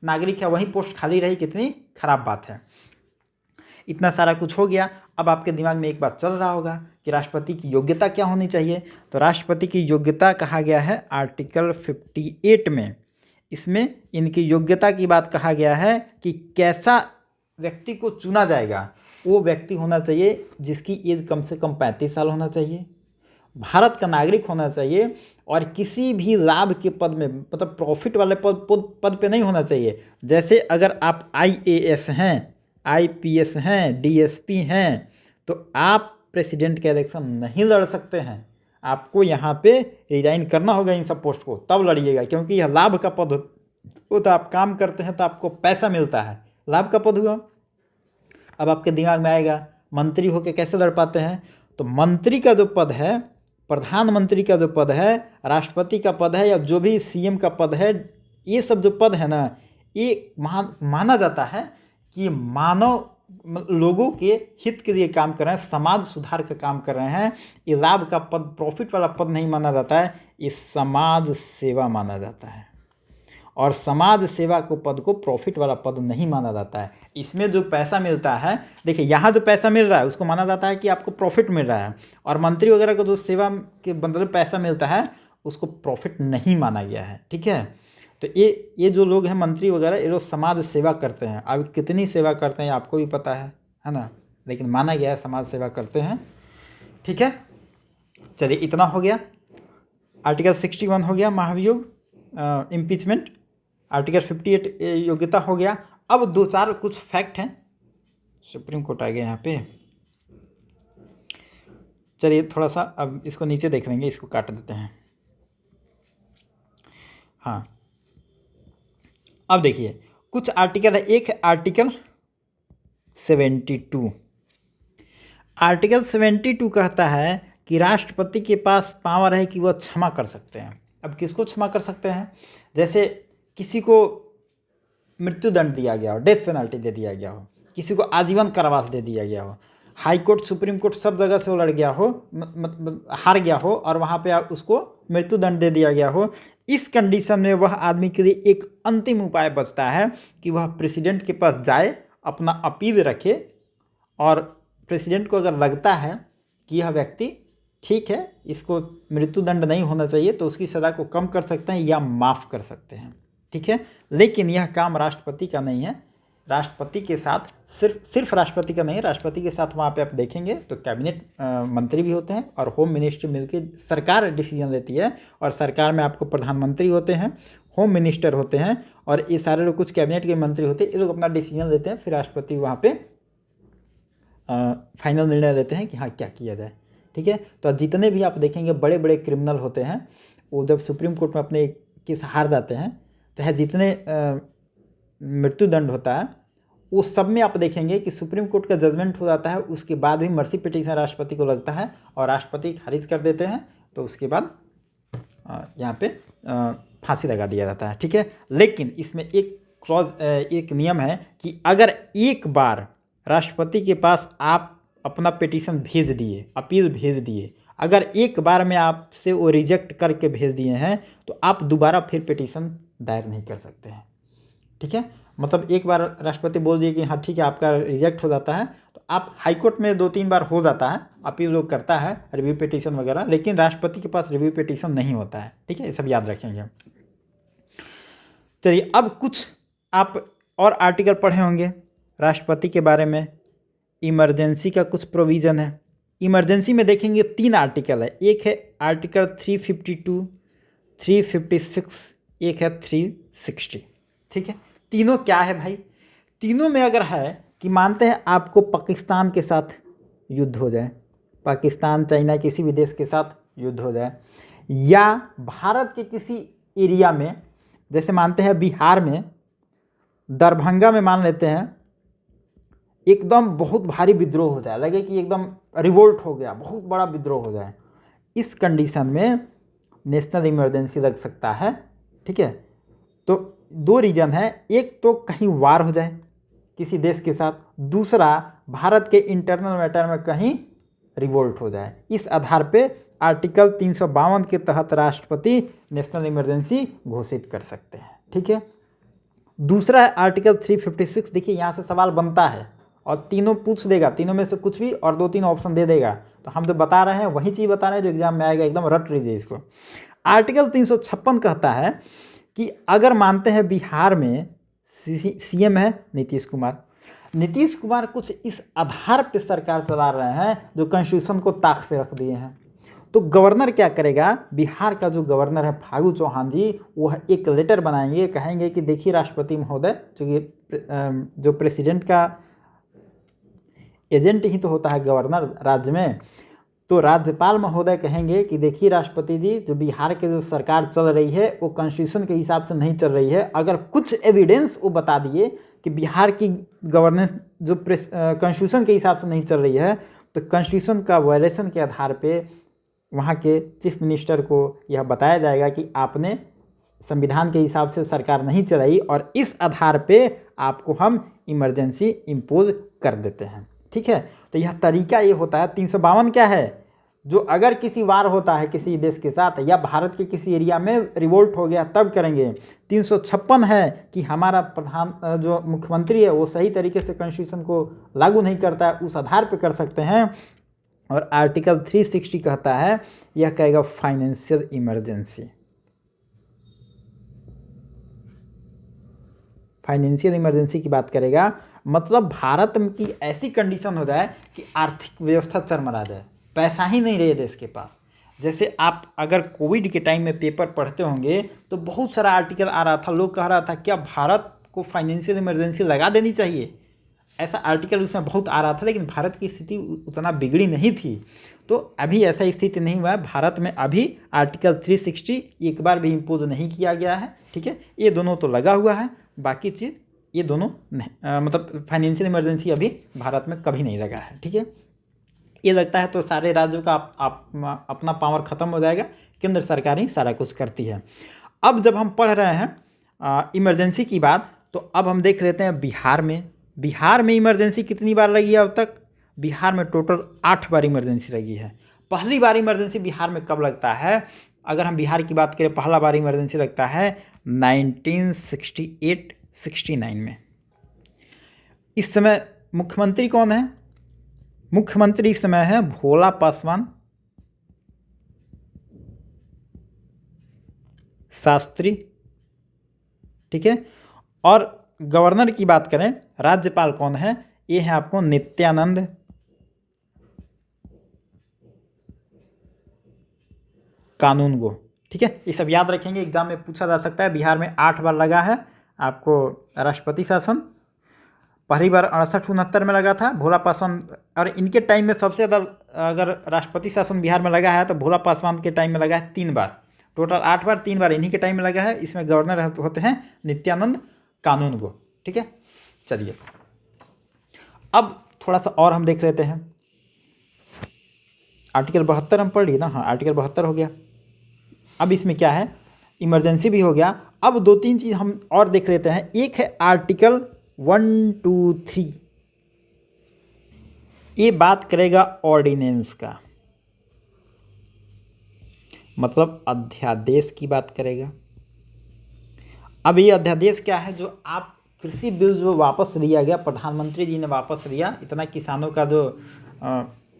[SPEAKER 1] नागरिक है, वही पोस्ट खाली रही, कितनी खराब बात है। इतना सारा कुछ हो गया। अब आपके दिमाग में एक बात चल रहा होगा कि राष्ट्रपति की योग्यता क्या होनी चाहिए। तो राष्ट्रपति की योग्यता कहा गया है आर्टिकल 58 में, इसमें इनकी योग्यता की बात कहा गया है कि कैसा व्यक्ति को चुना जाएगा। वो व्यक्ति होना चाहिए जिसकी एज कम से कम 35 साल होना चाहिए, भारत का नागरिक होना चाहिए और किसी भी लाभ के पद में, मतलब प्रॉफिट वाले पद पे नहीं होना चाहिए। जैसे अगर आप IAS हैं, IPS हैं, DSP हैं, तो आप प्रेसिडेंट का इलेक्शन नहीं लड़ सकते हैं। आपको यहाँ पे रिजाइन करना होगा इन सब पोस्ट को, तब लड़िएगा, क्योंकि यह लाभ का पद होता है। आप काम करते हैं तो आपको पैसा मिलता है, लाभ का पद हुआ। अब आपके दिमाग में आएगा मंत्री होके कैसे लड़ पाते हैं। तो मंत्री का जो पद है, प्रधानमंत्री का जो पद है, राष्ट्रपति का पद है, या जो भी CM का पद है, ये सब जो पद है ना, ये माना जाता है कि मानव लोगों के हित के लिए काम कर रहे हैं, समाज सुधार का काम कर रहे हैं। ये लाभ का पद, प्रॉफिट वाला पद नहीं माना जाता है, ये समाज सेवा माना जाता है। और समाज सेवा को पद को प्रॉफिट वाला पद नहीं माना जाता है। इसमें जो पैसा मिलता है, देखिए यहाँ जो पैसा मिल रहा है उसको माना जाता है कि आपको प्रॉफिट मिल रहा है, और मंत्री वगैरह को जो सेवा के बदले पैसा मिलता है उसको प्रॉफिट नहीं माना गया है। ठीक है, तो ये जो लोग हैं मंत्री वगैरह, ये लोग समाज सेवा करते हैं। अब कितनी सेवा करते हैं आपको भी पता है ना, लेकिन माना गया है समाज सेवा करते हैं। ठीक है, चलिए इतना हो गया। आर्टिकल 61 हो गया महाभियोग इम्पीचमेंट, आर्टिकल 58 योग्यता हो गया। अब 2-4 कुछ फैक्ट हैं, सुप्रीम कोर्ट आ गया यहाँ पे। चलिए थोड़ा सा अब इसको नीचे देख लेंगे, इसको काट देते हैं। हाँ, अब देखिए कुछ आर्टिकल है। एक आर्टिकल 72। आर्टिकल 72 कहता है कि राष्ट्रपति के पास पावर है कि वह क्षमा कर सकते हैं। अब किसको क्षमा कर सकते हैं? जैसे किसी को मृत्युदंड दिया गया हो, डेथ पेनल्टी दे दिया गया हो, किसी को आजीवन कारावास दे दिया गया हो, हाई कोर्ट सुप्रीम कोर्ट सब जगह से वो लड़ गया हो, हार गया हो और वहाँ पे उसको मृत्युदंड दे दिया गया हो, इस कंडीशन में वह आदमी के लिए एक अंतिम उपाय बचता है कि वह प्रेसिडेंट के पास जाए, अपना अपील रखे और प्रेसिडेंट को अगर लगता है कि यह व्यक्ति ठीक है, इसको मृत्युदंड नहीं होना चाहिए, तो उसकी सज़ा को कम कर सकते हैं या माफ़ कर सकते हैं। ठीक है, लेकिन यह काम राष्ट्रपति का नहीं है। राष्ट्रपति के साथ सिर्फ राष्ट्रपति का नहीं, राष्ट्रपति के साथ वहाँ पे आप देखेंगे तो कैबिनेट मंत्री भी होते हैं और होम मिनिस्ट्री मिलकर सरकार डिसीजन लेती है, और सरकार में आपको प्रधानमंत्री होते हैं, होम मिनिस्टर होते हैं और ये सारे लोग कुछ कैबिनेट के मंत्री होते हैं। ये लोग अपना डिसीजन लेते हैं, फिर राष्ट्रपति वहाँ पे फाइनल निर्णय लेते हैं कि हाँ क्या किया जाए। ठीक है, तो जितने भी आप देखेंगे बड़े बड़े क्रिमिनल होते हैं, वो जब सुप्रीम कोर्ट में अपने केस हार जाते हैं, चाहे जितने मृत्युदंड होता है, वो सब में आप देखेंगे कि सुप्रीम कोर्ट का जजमेंट हो जाता है, उसके बाद भी मर्सी पिटीशन राष्ट्रपति को लगता है और राष्ट्रपति खारिज कर देते हैं, तो उसके बाद यहाँ पे फांसी लगा दिया जाता है। ठीक है, लेकिन इसमें एक क्लॉज, एक नियम है कि अगर एक बार राष्ट्रपति के पास आप अपना पिटीशन भेज दिए, अपील भेज दिए, अगर एक बार में आपसे वो रिजेक्ट करके भेज दिए हैं, तो आप दोबारा फिर पिटीशन दायर नहीं कर सकते हैं। ठीक है, मतलब एक बार राष्ट्रपति बोल दिए कि हाँ ठीक है आपका रिजेक्ट हो जाता है, तो आप हाई कोर्ट में 2-3 बार हो जाता है, अपील लोग करता है रिव्यू पिटीशन वगैरह, लेकिन राष्ट्रपति के पास रिव्यू पिटीशन नहीं होता है। ठीक है, ये सब याद रखेंगे। चलिए, अब कुछ आप और आर्टिकल पढ़े होंगे राष्ट्रपति के बारे में। इमरजेंसी का कुछ प्रोविज़न है। इमरजेंसी में देखेंगे 3 आर्टिकल है, एक है आर्टिकल 352, 356, एक है 360। ठीक है, तीनों क्या है भाई? तीनों में अगर है कि मानते हैं आपको पाकिस्तान के साथ युद्ध हो जाए, पाकिस्तान चाइना किसी भी देश के साथ युद्ध हो जाए, या भारत के किसी एरिया में, जैसे मानते हैं बिहार में दरभंगा में मान लेते हैं एकदम बहुत भारी विद्रोह हो जाए, लगे कि एकदम रिवोल्ट हो गया, बहुत बड़ा विद्रोह हो जाए, इस कंडीशन में नेशनल इमरजेंसी लग सकता है। ठीक है, तो 2 रीज़न है, एक तो कहीं वार हो जाए किसी देश के साथ, दूसरा भारत के इंटरनल मैटर में कहीं रिवोल्ट हो जाए। इस आधार पे आर्टिकल 352 के तहत राष्ट्रपति नेशनल इमरजेंसी घोषित कर सकते हैं। ठीक है, दूसरा है आर्टिकल 356। देखिए यहाँ से सवाल बनता है और तीनों पूछ देगा, तीनों में से कुछ भी, और 2-3 ऑप्शन दे देगा, तो हम जो बता रहे हैं वही चीज़ बता रहे हैं जो एग्जाम में आएगा, एकदम रट लीजिए इसको। आर्टिकल 356 कहता है कि अगर मानते हैं बिहार में सीएम है नीतीश कुमार, नीतीश कुमार कुछ इस आधार पे सरकार चला रहे हैं जो कॉन्स्टिट्यूशन को ताक पे रख दिए हैं, तो गवर्नर क्या करेगा? बिहार का जो गवर्नर है फागू चौहान जी, वो एक लेटर बनाएंगे, कहेंगे कि देखिए राष्ट्रपति महोदय, चूँकि जो प्रेसिडेंट का एजेंट ही तो होता है गवर्नर राज्य में, तो राज्यपाल महोदय कहेंगे कि देखिए राष्ट्रपति जी, जो बिहार के जो सरकार चल रही है वो कॉन्स्टिट्यूशन के हिसाब से नहीं चल रही है। अगर कुछ एविडेंस वो बता दिए कि बिहार की गवर्नेंस जो कॉन्स्टिट्यूशन के हिसाब से नहीं चल रही है, तो कॉन्स्टिट्यूशन का वायलेशन के आधार पे वहाँ के चीफ मिनिस्टर को यह बताया जाएगा कि आपने संविधान के हिसाब से सरकार नहीं चलाई और इस आधार पे आपको हम इमरजेंसी इम्पोज कर देते हैं। ठीक है, तो यह तरीका ये होता है। 352 क्या है? जो अगर किसी वार होता है किसी देश के साथ या भारत के किसी एरिया में रिवोल्ट हो गया तब करेंगे। 356 है कि हमारा प्रधान जो मुख्यमंत्री है वो सही तरीके से कॉन्स्टिट्यूशन को लागू नहीं करता है, उस आधार पे कर सकते हैं। और आर्टिकल 360 कहता है, यह कहेगा फाइनेंशियल इमरजेंसी। फाइनेंशियल इमरजेंसी की बात करेगा, मतलब भारत में की ऐसी कंडीशन हो जाए कि आर्थिक व्यवस्था चरमरा जाए, पैसा ही नहीं रहे देश के पास। जैसे आप अगर कोविड के टाइम में पेपर पढ़ते होंगे तो बहुत सारा आर्टिकल आ रहा था, लोग कह रहा था क्या भारत को फाइनेंशियल इमरजेंसी लगा देनी चाहिए, ऐसा आर्टिकल उसमें बहुत आ रहा था। लेकिन भारत की स्थिति उतना बिगड़ी नहीं थी, तो अभी ऐसा स्थिति नहीं हुआ है भारत में। अभी आर्टिकल 360 एक बार भी इम्पोज नहीं किया गया है। ठीक है, ये दोनों तो लगा हुआ है, बाकी चीज़ ये दोनों नहीं, मतलब फाइनेंशियल इमरजेंसी अभी भारत में कभी नहीं लगा है। ठीक है, ये लगता है तो सारे राज्यों का अपना पावर ख़त्म हो जाएगा, केंद्र सरकार ही सारा कुछ करती है। अब जब हम पढ़ रहे हैं इमरजेंसी की बात, तो अब हम देख लेते हैं बिहार में इमरजेंसी कितनी बार लगी है अब तक। बिहार में टोटल 8 बार इमरजेंसी लगी है। पहली बार इमरजेंसी बिहार में कब लगता है? अगर हम बिहार की बात करें, पहला बार इमरजेंसी लगता है 1968-69 में। इस समय मुख्यमंत्री कौन है? मुख्यमंत्री इस समय है भोला पासवान शास्त्री, ठीक है। और गवर्नर की बात करें, राज्यपाल कौन है? ये है आपको नित्यानंद कानूनगो, ठीक है। ये सब याद रखेंगे, एग्जाम में पूछा जा सकता है। बिहार में 8 बार लगा है आपको राष्ट्रपति शासन। पहली बार 68-69 में लगा था भोला पासवान, और इनके टाइम में सबसे ज़्यादा अगर राष्ट्रपति शासन बिहार में लगा है तो भोला पासवान के टाइम में लगा है 3 बार। टोटल 8 बार, 3 बार इन्हीं के टाइम में लगा है। इसमें गवर्नर होते हैं नित्यानंद कानूनगो, ठीक है। चलिए अब थोड़ा सा और हम देख लेते हैं। आर्टिकल 72 हम पढ़ लिए ना, हाँ आर्टिकल 72 हो गया। अब इसमें क्या है, इमरजेंसी भी हो गया। अब 2-3 चीज़ हम और देख लेते हैं। एक है आर्टिकल 123, ये बात करेगा ऑर्डिनेंस का, मतलब अध्यादेश की बात करेगा। अब ये अध्यादेश क्या है? जो आप कृषि बिल जो वापस लिया गया, प्रधानमंत्री जी ने वापस लिया, इतना किसानों का जो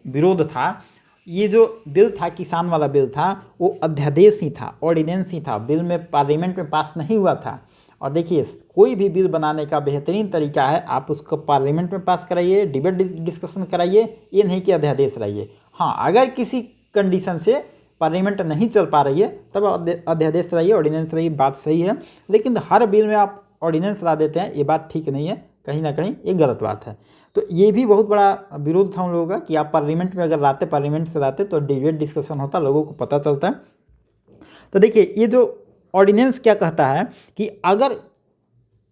[SPEAKER 1] विरोध था, ये जो बिल था किसान वाला बिल था, वो अध्यादेश ही था, ऑर्डिनेंस ही था, बिल में पार्लियामेंट में पास नहीं हुआ था। और देखिए कोई भी बिल बनाने का बेहतरीन तरीका है, आप उसको पार्लियामेंट में पास कराइए, डिबेट डिस्कशन कराइए, ये नहीं कि अध्यादेश लाइए। हाँ, अगर किसी कंडीशन से पार्लियामेंट नहीं चल पा रही है तब अध्यादेश लाइए, ऑर्डिनेंस लाइए, बात सही है। लेकिन हर बिल में आप ऑर्डिनेंस ला देते हैं, ये बात ठीक नहीं है, कहीं ना कहीं ये गलत बात है। तो ये भी बहुत बड़ा विरोध था उन लोगों का कि आप पार्लियामेंट में अगर लाते, पार्लियामेंट से लाते तो डिबेट डिस्कशन होता, लोगों को पता चलता है। तो देखिए ये जो ऑर्डिनेंस क्या कहता है कि अगर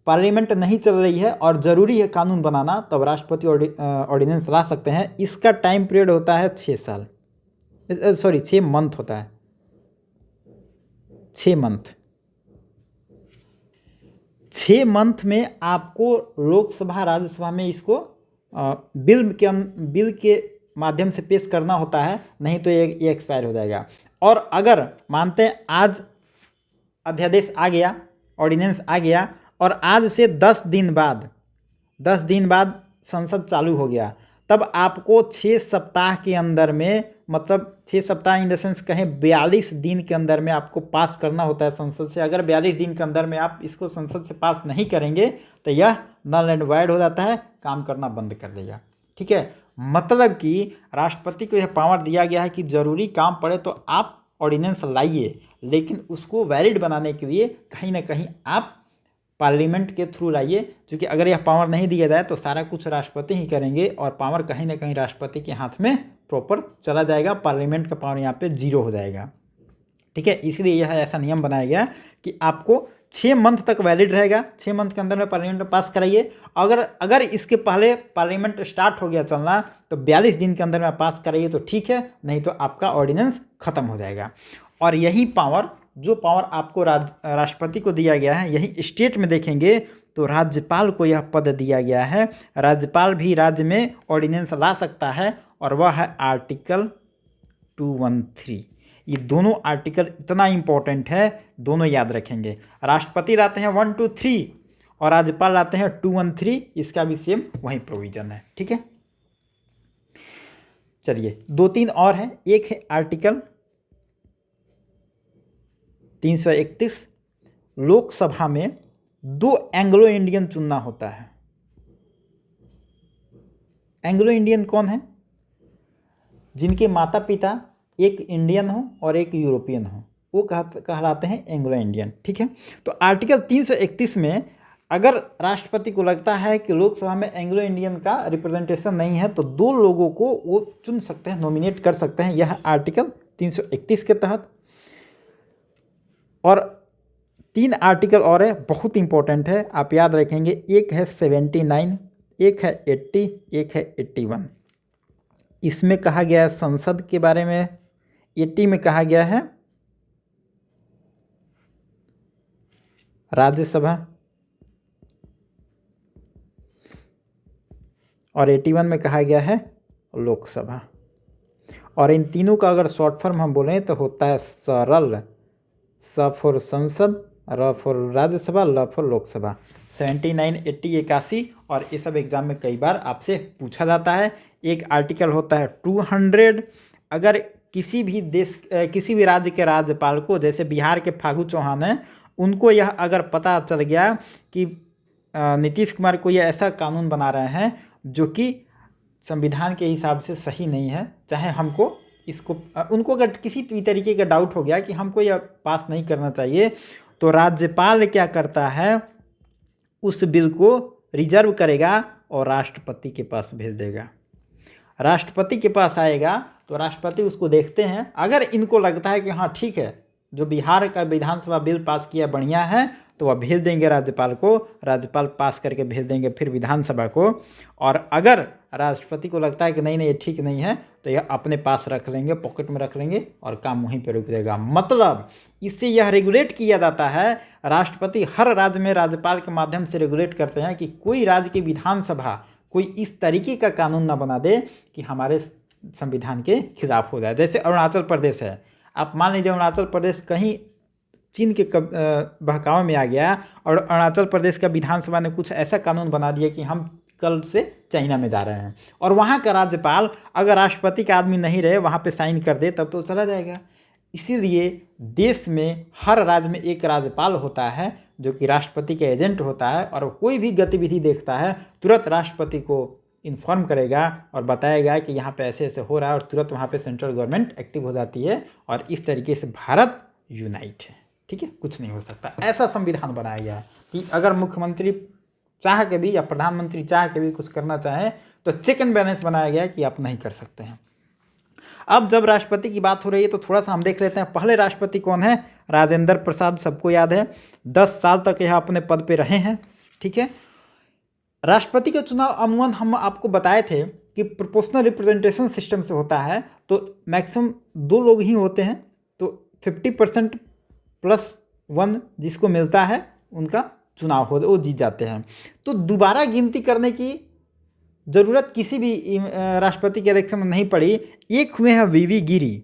[SPEAKER 1] पार्लियामेंट नहीं चल रही है और ज़रूरी है कानून बनाना, तब राष्ट्रपति ऑर्डिनेंस ला सकते हैं। इसका टाइम पीरियड होता है 6 साल, सॉरी 6 मंथ होता है, 6 मंथ। 6 मंथ में आपको लोकसभा राज्यसभा में इसको बिल के माध्यम से पेश करना होता है, नहीं तो ये एक्सपायर हो जाएगा। और अगर मानते हैं आज अध्यादेश आ गया, ऑर्डिनेंस आ गया, और आज से 10 दिन बाद संसद चालू हो गया, तब आपको 6 सप्ताह के अंदर में, मतलब 6 सप्ताह इन द सेंस कहें 42 दिन के अंदर में आपको पास करना होता है संसद से। अगर 42 दिन के अंदर में आप इसको संसद से पास नहीं करेंगे तो यह नल एंड वॉइड हो जाता है, काम करना बंद कर देगा, ठीक है। मतलब कि राष्ट्रपति को यह पावर दिया गया है कि ज़रूरी काम पड़े तो आप ऑर्डिनेंस लाइए, लेकिन उसको वैलिड बनाने के लिए कहीं ना कहीं आप पार्लियामेंट के थ्रू लाइए। क्योंकि अगर यह पावर नहीं दिया जाए तो सारा कुछ राष्ट्रपति ही करेंगे और पावर कहीं ना कहीं राष्ट्रपति के हाथ में प्रॉपर चला जाएगा, पार्लियामेंट का पावर यहाँ पे 0 हो जाएगा, ठीक है। इसलिए यह ऐसा नियम बनाया गया कि आपको 6 मंथ तक वैलिड रहेगा, 6 मंथ के अंदर में पार्लियामेंट में पास कराइए। अगर इसके पहले पार्लियामेंट स्टार्ट हो गया चलना तो 42 दिन के अंदर में पास कराइए तो ठीक है, नहीं तो आपका ऑर्डिनेंस खत्म हो जाएगा। और यही पावर, जो पावर आपको राष्ट्रपति को दिया गया है, यही स्टेट में देखेंगे तो राज्यपाल को यह पद दिया गया है। राज्यपाल भी राज्य में ऑर्डिनेंस ला सकता है, और वह है आर्टिकल 213। ये दोनों आर्टिकल इतना इंपॉर्टेंट है, दोनों याद रखेंगे। राष्ट्रपति लाते हैं 123 और राज्यपाल लाते हैं 213, इसका भी सेम वही प्रोविजन है, ठीक है। चलिए 2-3 और हैं। एक है आर्टिकल 331, लोकसभा में 2 एंग्लो इंडियन चुनना होता है। एंग्लो इंडियन कौन है? जिनके माता पिता एक इंडियन हो और एक यूरोपियन हो, वो कहलाते हैं एंग्लो इंडियन, ठीक है। तो आर्टिकल 331 में अगर राष्ट्रपति को लगता है कि लोकसभा में एंग्लो इंडियन का रिप्रेजेंटेशन नहीं है तो 2 लोगों को वो चुन सकते हैं, नॉमिनेट कर सकते हैं, यह आर्टिकल 331 के तहत। और 3 आर्टिकल और है, बहुत इंपॉर्टेंट है, आप याद रखेंगे। एक है 79, एक है 80, एक है 81। इसमें कहा गया है संसद के बारे में, 80 में कहा गया है राज्यसभा, और 81 में कहा गया है लोकसभा। और इन तीनों का अगर शॉर्ट फॉर्म हम बोलें तो होता है सरल। स फॉर संसद, र फॉर राज्यसभा, ल फॉर लोकसभा। 79, 80, 81 और ये सब एग्जाम में कई बार आपसे पूछा जाता है। एक आर्टिकल होता है 200। अगर किसी भी देश किसी भी राज्य के राज्यपाल को, जैसे बिहार के फागू चौहान हैं, उनको यह अगर पता चल गया कि नीतीश कुमार को ये ऐसा कानून बना रहे हैं जो कि संविधान के हिसाब से सही नहीं है, चाहे हमको इसको उनको अगर किसी भी तरीके का डाउट हो गया कि हमको यह पास नहीं करना चाहिए, तो राज्यपाल क्या करता है, उस बिल को रिजर्व करेगा और राष्ट्रपति के पास भेज देगा। राष्ट्रपति के पास आएगा तो राष्ट्रपति उसको देखते हैं। अगर इनको लगता है कि हाँ ठीक है, जो बिहार का विधानसभा बिल पास किया बढ़िया है, तो वह भेज देंगे राज्यपाल को, राज्यपाल पास करके भेज देंगे फिर विधानसभा को। और अगर राष्ट्रपति को लगता है कि नहीं नहीं ये ठीक नहीं है, तो यह अपने पास रख लेंगे, पॉकेट में रख लेंगे और काम वहीं पर रुक जाएगा। मतलब इससे यह रेगुलेट किया जाता है, राष्ट्रपति हर राज्य में राज्यपाल के माध्यम से रेगुलेट करते हैं कि कोई राज्य की विधानसभा कोई इस तरीके का कानून ना बना दे कि हमारे संविधान के खिलाफ हो जाए। जैसे अरुणाचल प्रदेश है, आप मान लीजिए अरुणाचल प्रदेश कहीं चीन के बहकावे में आ गया और अरुणाचल प्रदेश का विधानसभा ने कुछ ऐसा कानून बना दिया कि हम कल से चाइना में जा रहे हैं, और वहाँ का राज्यपाल अगर राष्ट्रपति का आदमी नहीं रहे वहाँ पे साइन कर दे, तब तो चला जाएगा। इसीलिए देश में हर राज्य में एक राज्यपाल होता है जो कि राष्ट्रपति का एजेंट होता है, और कोई भी गतिविधि देखता है तुरंत राष्ट्रपति को इन्फॉर्म करेगा और बताएगा कि यहाँ पे ऐसे ऐसे हो रहा है, और तुरंत वहाँ पे सेंट्रल गवर्नमेंट एक्टिव हो जाती है, और इस तरीके से भारत यूनाइट है। ठीक है, कुछ नहीं हो सकता। ऐसा संविधान बनाया गया है कि अगर मुख्यमंत्री चाह के भी या प्रधानमंत्री चाह के भी कुछ करना चाहे तो चेक एंड बैलेंस बनाया गया है कि आप नहीं कर सकते हैं। अब जब राष्ट्रपति की बात हो रही है तो थोड़ा सा हम देख लेते हैं पहले राष्ट्रपति कौन है। राजेंद्र प्रसाद, सबको याद है, 10 साल तक यह अपने पद पे रहे हैं। ठीक है, राष्ट्रपति का चुनाव अमूमन हम आपको बताए थे कि प्रोपोर्शनल रिप्रेजेंटेशन सिस्टम से होता है, तो मैक्सिमम 2 लोग ही होते हैं, तो 50% +1 जिसको मिलता है उनका चुनाव हो वो जीत जाते हैं। तो दोबारा गिनती करने की ज़रूरत किसी भी राष्ट्रपति के इलेक्शन में नहीं पड़ी। एक हुए हैं वीवी गिरी,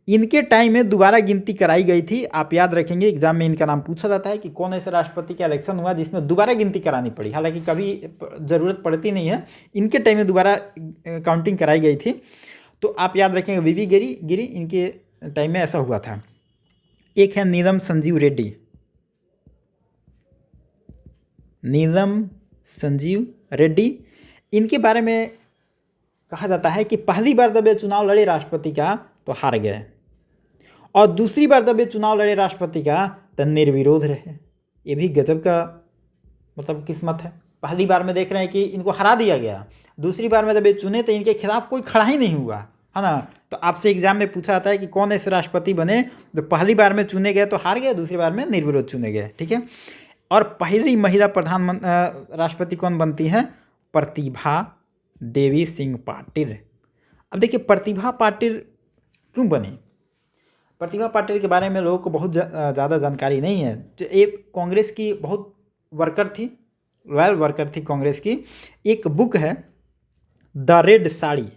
[SPEAKER 1] इनके टाइम में दोबारा गिनती कराई गई थी। आप याद रखेंगे एग्जाम में इनका नाम पूछा जाता है कि कौन ऐसे राष्ट्रपति का इलेक्शन हुआ जिसमें दोबारा गिनती करानी पड़ी, हालांकि कभी ज़रूरत पड़ती नहीं है, इनके टाइम में दोबारा काउंटिंग कराई गई थी। तो आप याद रखेंगे वीवी गिरी इनके टाइम में ऐसा हुआ था। एक है नीलम संजीव रेड्डी, नीलम संजीव रेड्डी, इनके बारे में कहा जाता है कि पहली बार जब ये चुनाव लड़े राष्ट्रपति का तो हार गए, और दूसरी बार जब ये चुनाव लड़े राष्ट्रपति का तो निर्विरोध रहे। ये भी गजब का मतलब किस्मत है। पहली बार में देख रहे हैं कि इनको हरा दिया गया, दूसरी बार में जब ये चुने तो इनके खिलाफ कोई खड़ा ही नहीं हुआ, है ना। तो आपसे एग्जाम में पूछा जाता है कि कौन ऐसे राष्ट्रपति बने तो पहली बार में चुने गए तो हार गए, दूसरी बार में निर्विरोध चुने गए। ठीक है, और पहली महिला प्रधानमंत्री राष्ट्रपति कौन बनती हैं? प्रतिभा देवी सिंह पाटिल। अब देखिए प्रतिभा पाटिल क्यों बनी? प्रतिभा पाटिल के बारे में लोगों को बहुत ज़्यादा जानकारी नहीं है। तो ये कांग्रेस की बहुत वर्कर थी, लॉयल वर्कर थी कांग्रेस की। एक बुक है the red sari,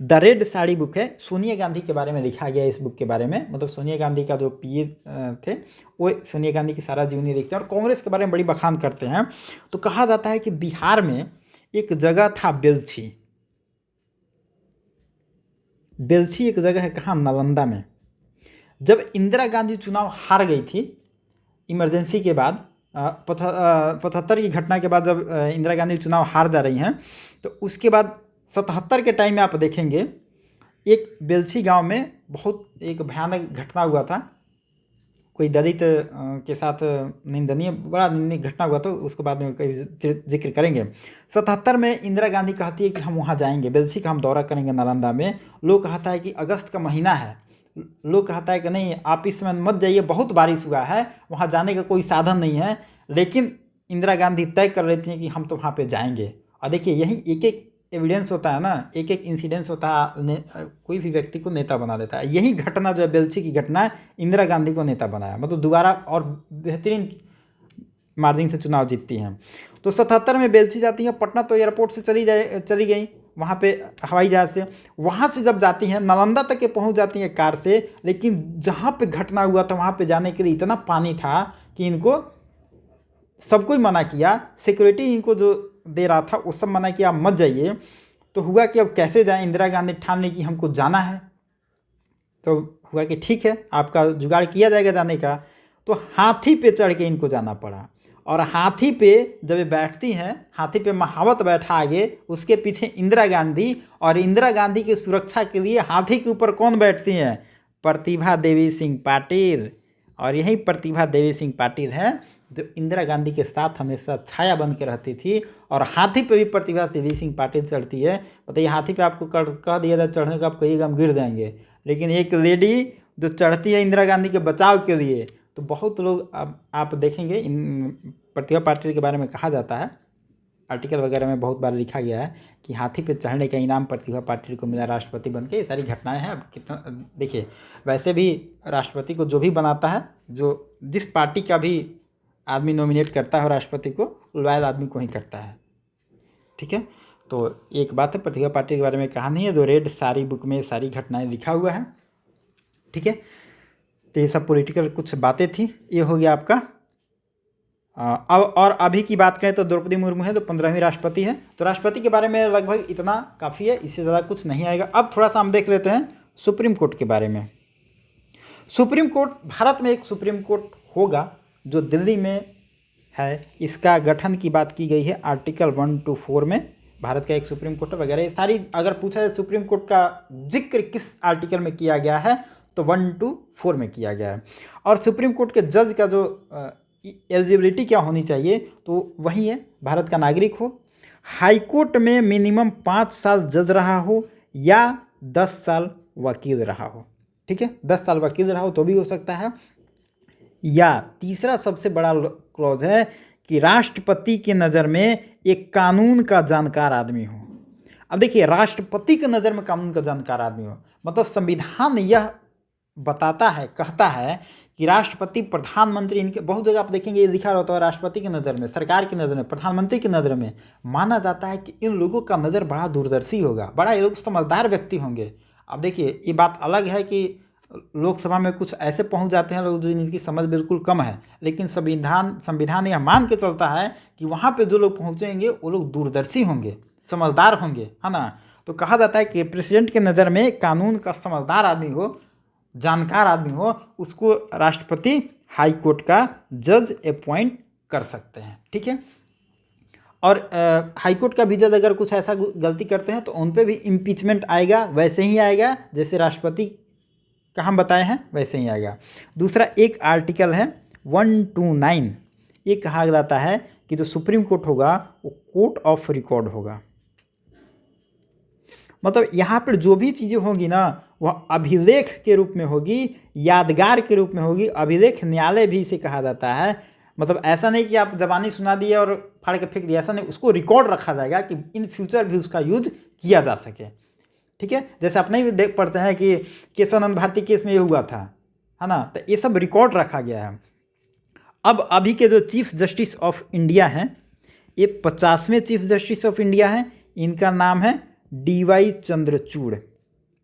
[SPEAKER 1] the red sari book है, सोनिया गांधी के बारे में लिखा गया इस बुक के बारे में। मतलब सोनिया गांधी का जो पीए थे वो सोनिया गांधी की सारा जीवनी लिखते हैं और कांग्रेस के बारे में बड़ी बखान करते हैं। तो कहा जाता है कि बिहार में एक जगह था बेलछी, बेलछी एक जगह है, कहाँ? नालंदा में। जब इंदिरा गांधी चुनाव हार गई थी इमरजेंसी के बाद, 75 की घटना के बाद जब इंदिरा गांधी चुनाव हार जा रही हैं, तो उसके बाद 77 के टाइम में आप देखेंगे एक बेलछी गांव में बहुत एक भयानक घटना हुआ था। कोई दलित के साथ निंदनीय, बड़ा निंदनीय घटना हुआ था, उसको बाद में कभी जिक्र करेंगे। 77 में इंदिरा गांधी कहती है कि हम वहाँ जाएंगे, बेलछी का हम दौरा करेंगे नालंदा में। लोग कहता है कि अगस्त का महीना है, लोग कहता है कि नहीं आप इस समय मत जाइए, बहुत बारिश हुआ है, वहाँ जाने का कोई साधन नहीं है। लेकिन इंदिरा गांधी तय कर लेती हैं कि हम तो वहाँ पे जाएंगे। और देखिए यही एक एक एविडेंस होता है ना, एक एक इंसिडेंस होता है, कोई भी व्यक्ति को नेता बना देता है। यही घटना जो है बेलछी की घटना, इंदिरा गांधी को नेता बनाया, मतलब दोबारा और बेहतरीन मार्जिन से चुनाव जीतती हैं। तो 77 में बेलछी जाती है, पटना तो एयरपोर्ट से चली गई वहाँ पे हवाई जहाज़ से। वहाँ से जब जाती हैं नालंदा तक के पहुँच जाती हैं कार से, लेकिन जहाँ पे घटना हुआ था वहाँ पे जाने के लिए इतना पानी था कि इनको सबको ही मना किया, सिक्योरिटी इनको जो दे रहा था वो सब मना किया, मत जाइए। तो हुआ कि अब कैसे जाएं, इंदिरा गांधी ठान ली कि हमको जाना है। तो हुआ कि ठीक है आपका जुगाड़ किया जाएगा जाने का। तो हाथी पे चढ़ के इनको जाना पड़ा, और हाथी पे जब ये बैठती हैं, हाथी पे महावत बैठा आगे, उसके पीछे इंदिरा गांधी, और इंदिरा गांधी की सुरक्षा के लिए हाथी के ऊपर कौन बैठती हैं? प्रतिभा देवी सिंह पाटिल। और यही प्रतिभा देवी सिंह पाटिल है जो इंदिरा गांधी के साथ हमेशा छाया बन के रहती थी। और हाथी पे भी प्रतिभा देवी सिंह पाटिल चढ़ती है। बताइए, हाथी पे आपको कह दिया जाए चढ़ने को, आप कहिएगा हम गिर जाएंगे, लेकिन एक लेडी जो चढ़ती है इंदिरा गांधी के बचाव के लिए, तो बहुत लोग आप देखेंगे इन प्रतिभा पाटिल के बारे में कहा जाता है, आर्टिकल वगैरह में बहुत बार लिखा गया है कि हाथी पे चढ़ने का इनाम प्रतिभा पाटिल को मिला राष्ट्रपति बनके। ये सारी घटनाएं हैं। अब कितना देखिए, वैसे भी राष्ट्रपति को जो भी बनाता है, जो जिस पार्टी का भी आदमी नॉमिनेट करता है राष्ट्रपति को, लॉयल आदमी को ही करता है। ठीक है, तो एक बात है, प्रतिभा पाटिल के बारे में कहानी है जो रेड सारी बुक में सारी घटनाएं लिखा हुआ है। ठीक है, तो ये सब पॉलिटिकल कुछ बातें थी। ये हो गया आपका। अब और अभी की बात करें तो द्रौपदी मुर्मू है, तो 15वीं राष्ट्रपति है। तो राष्ट्रपति के बारे में लगभग इतना काफ़ी है, इससे ज़्यादा कुछ नहीं आएगा। अब थोड़ा सा हम देख लेते हैं सुप्रीम कोर्ट के बारे में। सुप्रीम कोर्ट, भारत में एक सुप्रीम कोर्ट होगा जो दिल्ली में है। इसका गठन की बात की गई है आर्टिकल 1 to 4 में। भारत का एक सुप्रीम कोर्ट वगैरह ये सारी, अगर पूछा जाए सुप्रीम कोर्ट का जिक्र किस आर्टिकल में किया गया है, तो 1 to 4 में किया गया है। और सुप्रीम कोर्ट के जज का जो एलिजिबिलिटी क्या होनी चाहिए, तो वही है भारत का नागरिक हो, हाई कोर्ट में मिनिमम 5 साल जज रहा हो, या 10 साल वकील रहा हो। ठीक है, 10 साल वकील रहा हो तो भी हो सकता है, या तीसरा सबसे बड़ा क्लॉज है कि राष्ट्रपति की नज़र में एक कानून का जानकार आदमी हो। अब देखिए, राष्ट्रपति की नज़र में कानून का जानकार आदमी हो, मतलब संविधान यह बताता है, कहता है कि राष्ट्रपति, प्रधानमंत्री, इनके बहुत जगह आप देखेंगे ये लिखा रहता है राष्ट्रपति की नज़र में, सरकार की नज़र में, प्रधानमंत्री की नज़र में। माना जाता है कि इन लोगों का नज़र बड़ा दूरदर्शी होगा, बड़ा ये लोग समझदार व्यक्ति होंगे। अब देखिए, ये बात अलग है कि लोकसभा में कुछ ऐसे पहुंच जाते हैं लोग जिनकी समझ बिल्कुल कम है, लेकिन संविधान यह मान के चलता है कि वहाँ पे जो लोग पहुँचेंगे वो लोग दूरदर्शी होंगे, समझदार होंगे, है ना। तो कहा जाता है कि प्रेसिडेंट के नज़र में कानून का समझदार आदमी हो, जानकार आदमी हो, उसको राष्ट्रपति हाई कोर्ट का जज अपॉइंट कर सकते हैं। ठीक है, और हाई कोर्ट का भी जज अगर कुछ ऐसा गलती करते हैं तो उन पे भी इम्पीचमेंट आएगा, वैसे ही आएगा जैसे राष्ट्रपति का हम बताए हैं, वैसे ही आएगा। दूसरा एक आर्टिकल है 129, ये कहा जाता है कि जो सुप्रीम कोर्ट होगा वो कोर्ट ऑफ रिकॉर्ड होगा। मतलब यहाँ पर जो भी चीज़ें होंगी ना, वह अभिलेख के रूप में होगी, यादगार के रूप में होगी। अभिलेख न्यायालय भी इसे कहा जाता है। मतलब ऐसा नहीं कि आप जबानी सुना दिए और फाड़ के फेंक दिया, ऐसा नहीं, उसको रिकॉर्ड रखा जाएगा कि इन फ्यूचर भी उसका यूज किया जा सके। ठीक है, जैसे अपने भी देख पढ़ते हैं कि केशवानंद भारती केस में ये हुआ था, है ना, तो ये सब रिकॉर्ड रखा गया है। अब अभी के जो चीफ जस्टिस ऑफ इंडिया हैं, ये 50वें चीफ जस्टिस ऑफ इंडिया हैं। इनका नाम है DY चंद्रचूड़।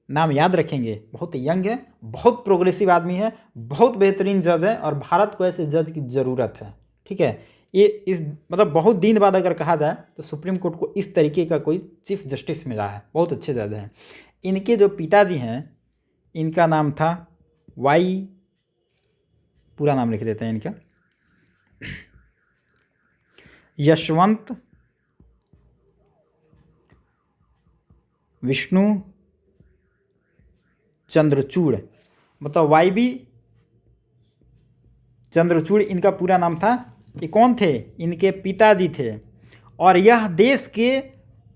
[SPEAKER 1] नाम याद रखेंगे, बहुत यंग है, बहुत प्रोग्रेसिव आदमी है, बहुत बेहतरीन जज है, और भारत को ऐसे जज की ज़रूरत है। ठीक है, ये इस मतलब बहुत दिन बाद अगर कहा जाए तो सुप्रीम कोर्ट को इस तरीके का कोई चीफ जस्टिस मिला है, बहुत अच्छे जज हैं। इनके जो पिताजी हैं, इनका नाम था पूरा नाम लिख देते हैं इनका, यशवंत विष्णु चंद्रचूड़, मतलब YB चंद्रचूड़ इनका पूरा नाम था। ये कौन थे? इनके पिताजी थे, और यह देश के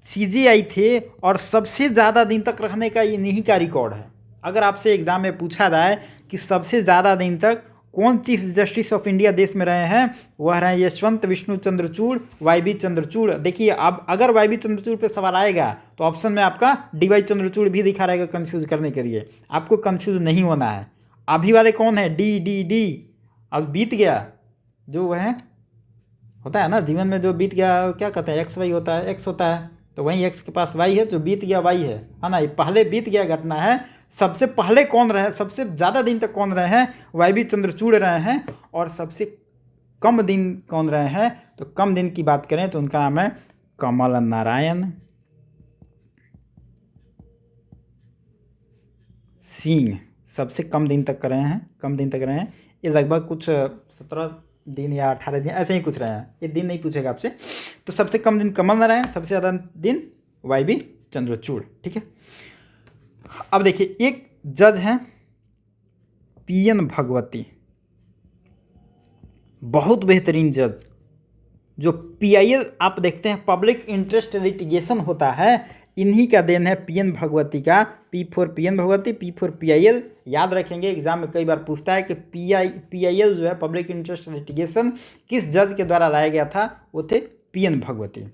[SPEAKER 1] CJI थे, और सबसे ज़्यादा दिन तक रखने का ये इन्हीं का रिकॉर्ड है। अगर आपसे एग्जाम में पूछा जाए कि सबसे ज़्यादा दिन तक कौन चीफ जस्टिस ऑफ इंडिया देश में रहे हैं, वह रहे यशवंत विष्णु चंद्रचूड़, YB चंद्रचूड़। देखिए, अब अगर YB चंद्रचूड़ पे सवाल आएगा तो ऑप्शन में आपका DY चंद्रचूड़ भी दिखा रहेगा, कंफ्यूज करने के लिए। आपको कंफ्यूज नहीं होना है। अभी वाले कौन है? D। अब बीत गया जो वह है होता है ना, जीवन में जो बीत गया क्या कहते हैं, एक्स वाई होता है, एक्स होता है, तो वहीं एक्स के पास वाई है, जो बीत गया वाई है ना। ये पहले बीत गया घटना है। सबसे पहले कौन रहे, सबसे ज़्यादा दिन तक कौन रहे हैं, वाई भी चंद्रचूड़ रहे हैं। और सबसे कम दिन कौन रहे हैं, तो कम दिन की बात करें तो उनका नाम है कमल नारायण सिंह। सबसे कम दिन तक रहे हैं, कम दिन तक रहे हैं। ये लगभग कुछ 17 दिन या 18 दिन ऐसे ही कुछ रहे हैं, ये दिन नहीं पूछेगा आपसे। तो सबसे कम दिन कमल नारायण, सबसे ज़्यादा दिन वाई बी चंद्रचूड़। ठीक है, अब देखिए एक जज हैं पीएन भगवती, बहुत बेहतरीन जज, जो पीआईएल आप देखते हैं पब्लिक इंटरेस्ट लिटिगेशन होता है, इन्हीं का देन है पीएन भगवती का। P for PN Bhagwati, P for PIL. याद रखेंगे, एग्जाम में कई बार पूछता है कि पीआईएल जो है पब्लिक इंटरेस्ट लिटिगेशन किस जज के द्वारा लाया गया था, वो थे पीएन भगवती।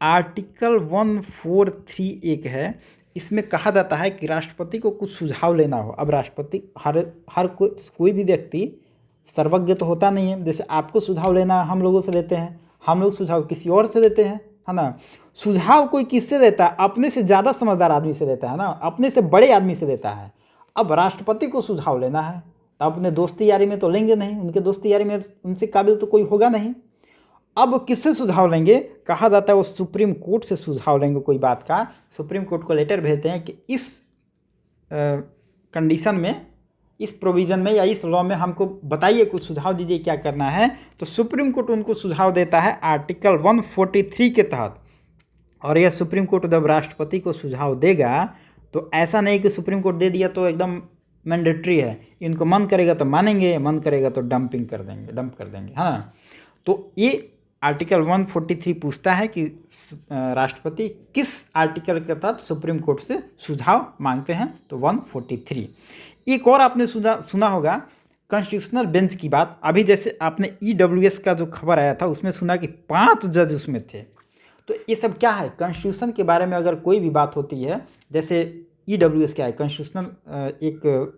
[SPEAKER 1] आर्टिकल 143 एक है, इसमें कहा जाता है कि राष्ट्रपति को कुछ सुझाव लेना हो। अब राष्ट्रपति हर कोई भी व्यक्ति सर्वज्ञ तो होता नहीं है। जैसे आपको सुझाव लेना हम लोगों से लेते हैं, हम लोग सुझाव किसी और से लेते हैं, है ना। सुझाव कोई किससे लेता है, अपने से ज़्यादा समझदार आदमी से लेता है ना, अपने से बड़े आदमी से लेता है। अब राष्ट्रपति को सुझाव लेना है तो अपने दोस्ती यारी में तो लेंगे नहीं, उनके दोस्ती यारी में उनसे काबिल तो कोई होगा नहीं। अब किससे सुझाव लेंगे, कहा जाता है वो सुप्रीम कोर्ट से सुझाव लेंगे कोई बात का। सुप्रीम कोर्ट को लेटर भेजते हैं कि इस कंडीशन में, इस प्रोविज़न में या इस लॉ में हमको बताइए, कुछ सुझाव दीजिए क्या करना है। तो सुप्रीम कोर्ट उनको सुझाव देता है आर्टिकल 143 के तहत। और यह सुप्रीम कोर्ट जब राष्ट्रपति को सुझाव देगा तो ऐसा नहीं कि सुप्रीम कोर्ट दे दिया तो एकदम मैंडेटरी है, इनको मन करेगा तो मानेंगे, मन करेगा तो डंप कर देंगे, हाँ। तो ये आर्टिकल 143 पूछता है कि राष्ट्रपति किस आर्टिकल के तहत सुप्रीम कोर्ट से सुझाव मांगते हैं, तो 143। एक और आपने सुना होगा कॉन्स्टिट्यूशनल बेंच की बात। अभी जैसे आपने ईडब्ल्यूएस का जो खबर आया था उसमें सुना कि 5 जज उसमें थे। तो ये सब क्या है, कॉन्स्टिट्यूशन के बारे में अगर कोई भी बात होती है, जैसे ईडब्ल्यूएस क्या है, कॉन्स्टिट्यूशनल एक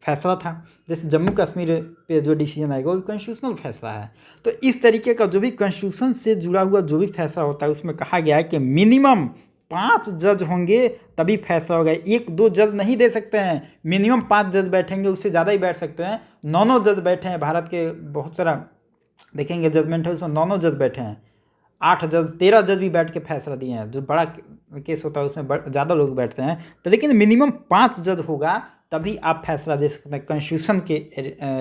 [SPEAKER 1] फैसला था। जैसे जम्मू कश्मीर पे जो डिसीजन आएगा वो कॉन्स्टिट्यूशनल फैसला है। तो इस तरीके का जो भी कॉन्स्टिट्यूशन से जुड़ा हुआ जो भी फैसला होता है उसमें कहा गया है कि मिनिमम 5 जज होंगे तभी फैसला होगा। 1-2 जज नहीं दे सकते हैं, मिनिमम 5 जज बैठेंगे, उससे ज़्यादा ही बैठ सकते हैं। 9 जज बैठे हैं, भारत के बहुत सारा देखेंगे जजमेंट है उसमें 9 जज बैठे हैं, 8 जज 13 जज भी बैठ के फैसला दिए हैं। जो बड़ा केस होता है उसमें ज़्यादा लोग बैठते हैं, तो लेकिन मिनिमम 5 जज होगा तभी आप फैसला दे सकते हैं कॉन्स्टिट्यूशन के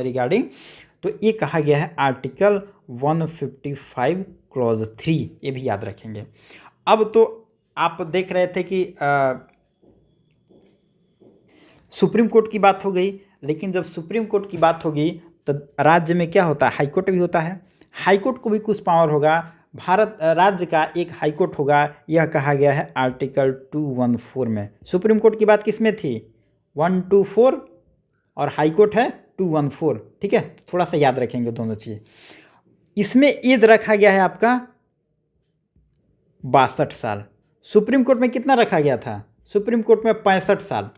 [SPEAKER 1] रिगार्डिंग। तो ये कहा गया है आर्टिकल 155 क्लॉज 3, ये भी याद रखेंगे। अब तो आप देख रहे थे कि सुप्रीम कोर्ट की बात हो गई, लेकिन जब सुप्रीम कोर्ट की बात होगी तो राज्य में क्या होता है, हाई कोर्ट भी होता है। हाई कोर्ट को भी कुछ पावर होगा, भारत राज्य का एक हाई कोर्ट होगा, यह कहा गया है आर्टिकल 214 में। सुप्रीम कोर्ट की बात किस में थी, 124, और हाई कोर्ट है 214। ठीक है, तो थोड़ा सा याद रखेंगे दोनों चीज़। इसमें एज रखा गया है आपका 62 साल। सुप्रीम कोर्ट में कितना रखा गया था, सुप्रीम कोर्ट में 65 साल।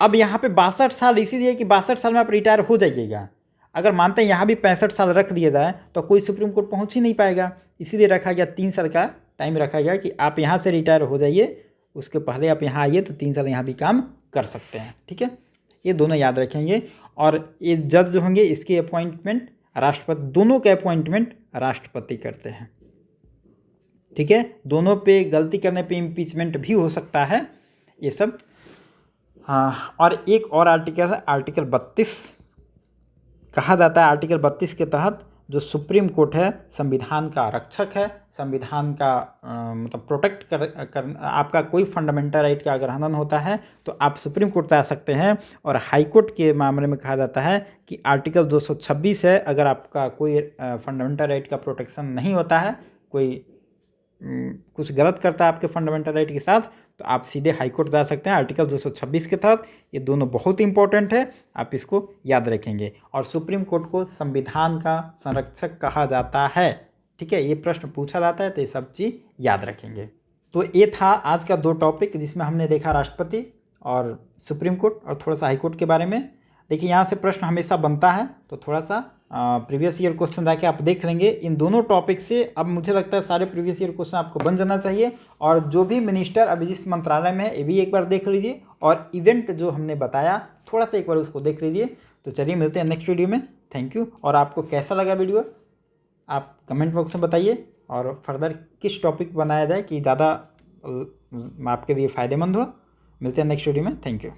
[SPEAKER 1] अब यहाँ पे 62 साल इसीलिए कि 62 साल में आप रिटायर हो जाइएगा। अगर मानते हैं यहाँ भी 65 साल रख दिया जाए तो कोई सुप्रीम कोर्ट पहुँच ही नहीं पाएगा, इसीलिए रखा गया 3 साल का टाइम रखा गया कि आप यहाँ से रिटायर हो जाइए, उसके पहले आप यहाँ आइए तो 3 साल यहाँ भी काम कर सकते हैं। ठीक है, ये दोनों याद रखेंगे। और ये जज जो होंगे इसके अपॉइंटमेंट राष्ट्रपति, दोनों के अपॉइंटमेंट राष्ट्रपति करते हैं। ठीक है, दोनों पे गलती करने पे इम्पीचमेंट भी हो सकता है, ये सब। हाँ, और एक और आर्टिकल है आर्टिकल 32। कहा जाता है आर्टिकल 32 के तहत जो सुप्रीम कोर्ट है संविधान का रक्षक है, संविधान का मतलब प्रोटेक्ट कर आपका कोई फंडामेंटल राइट का अगर हनन होता है तो आप सुप्रीम कोर्ट जा सकते हैं। और हाई कोर्ट के मामले में कहा जाता है कि आर्टिकल 226 है, अगर आपका कोई फंडामेंटल राइट का प्रोटेक्शन नहीं होता है, कोई कुछ गलत करता है आपके फंडामेंटल राइट के साथ, तो आप सीधे हाई कोर्ट जा सकते हैं आर्टिकल 226 के तहत। ये दोनों बहुत इंपॉर्टेंट है, आप इसको याद रखेंगे। और सुप्रीम कोर्ट को संविधान का संरक्षक कहा जाता है। ठीक है, ये प्रश्न पूछा जाता है तो ये सब चीज़ याद रखेंगे। तो ये था आज का 2 टॉपिक जिसमें हमने देखा राष्ट्रपति और सुप्रीम कोर्ट और थोड़ा सा हाई कोर्ट के बारे में। देखिए यहाँ से प्रश्न हमेशा बनता है तो थोड़ा सा प्रीवियस ईयर क्वेश्चन जाके आप देख लेंगे। इन दोनों टॉपिक से अब मुझे लगता है सारे प्रीवियस ईयर क्वेश्चन आपको बन जाना चाहिए। और जो भी मिनिस्टर अभी जिस मंत्रालय में है ये भी एक बार देख लीजिए, और इवेंट जो हमने बताया थोड़ा सा एक बार उसको देख लीजिए। तो चलिए मिलते हैं नेक्स्ट वीडियो में। Thank you. और आपको कैसा लगा वीडियो आप कमेंट बॉक्स में बताइए, और फर्दर किस टॉपिक बनाया जाए कि ज़्यादा आपके लिए फ़ायदेमंद हो। मिलते हैं नेक्स्ट वीडियो में। Thank you.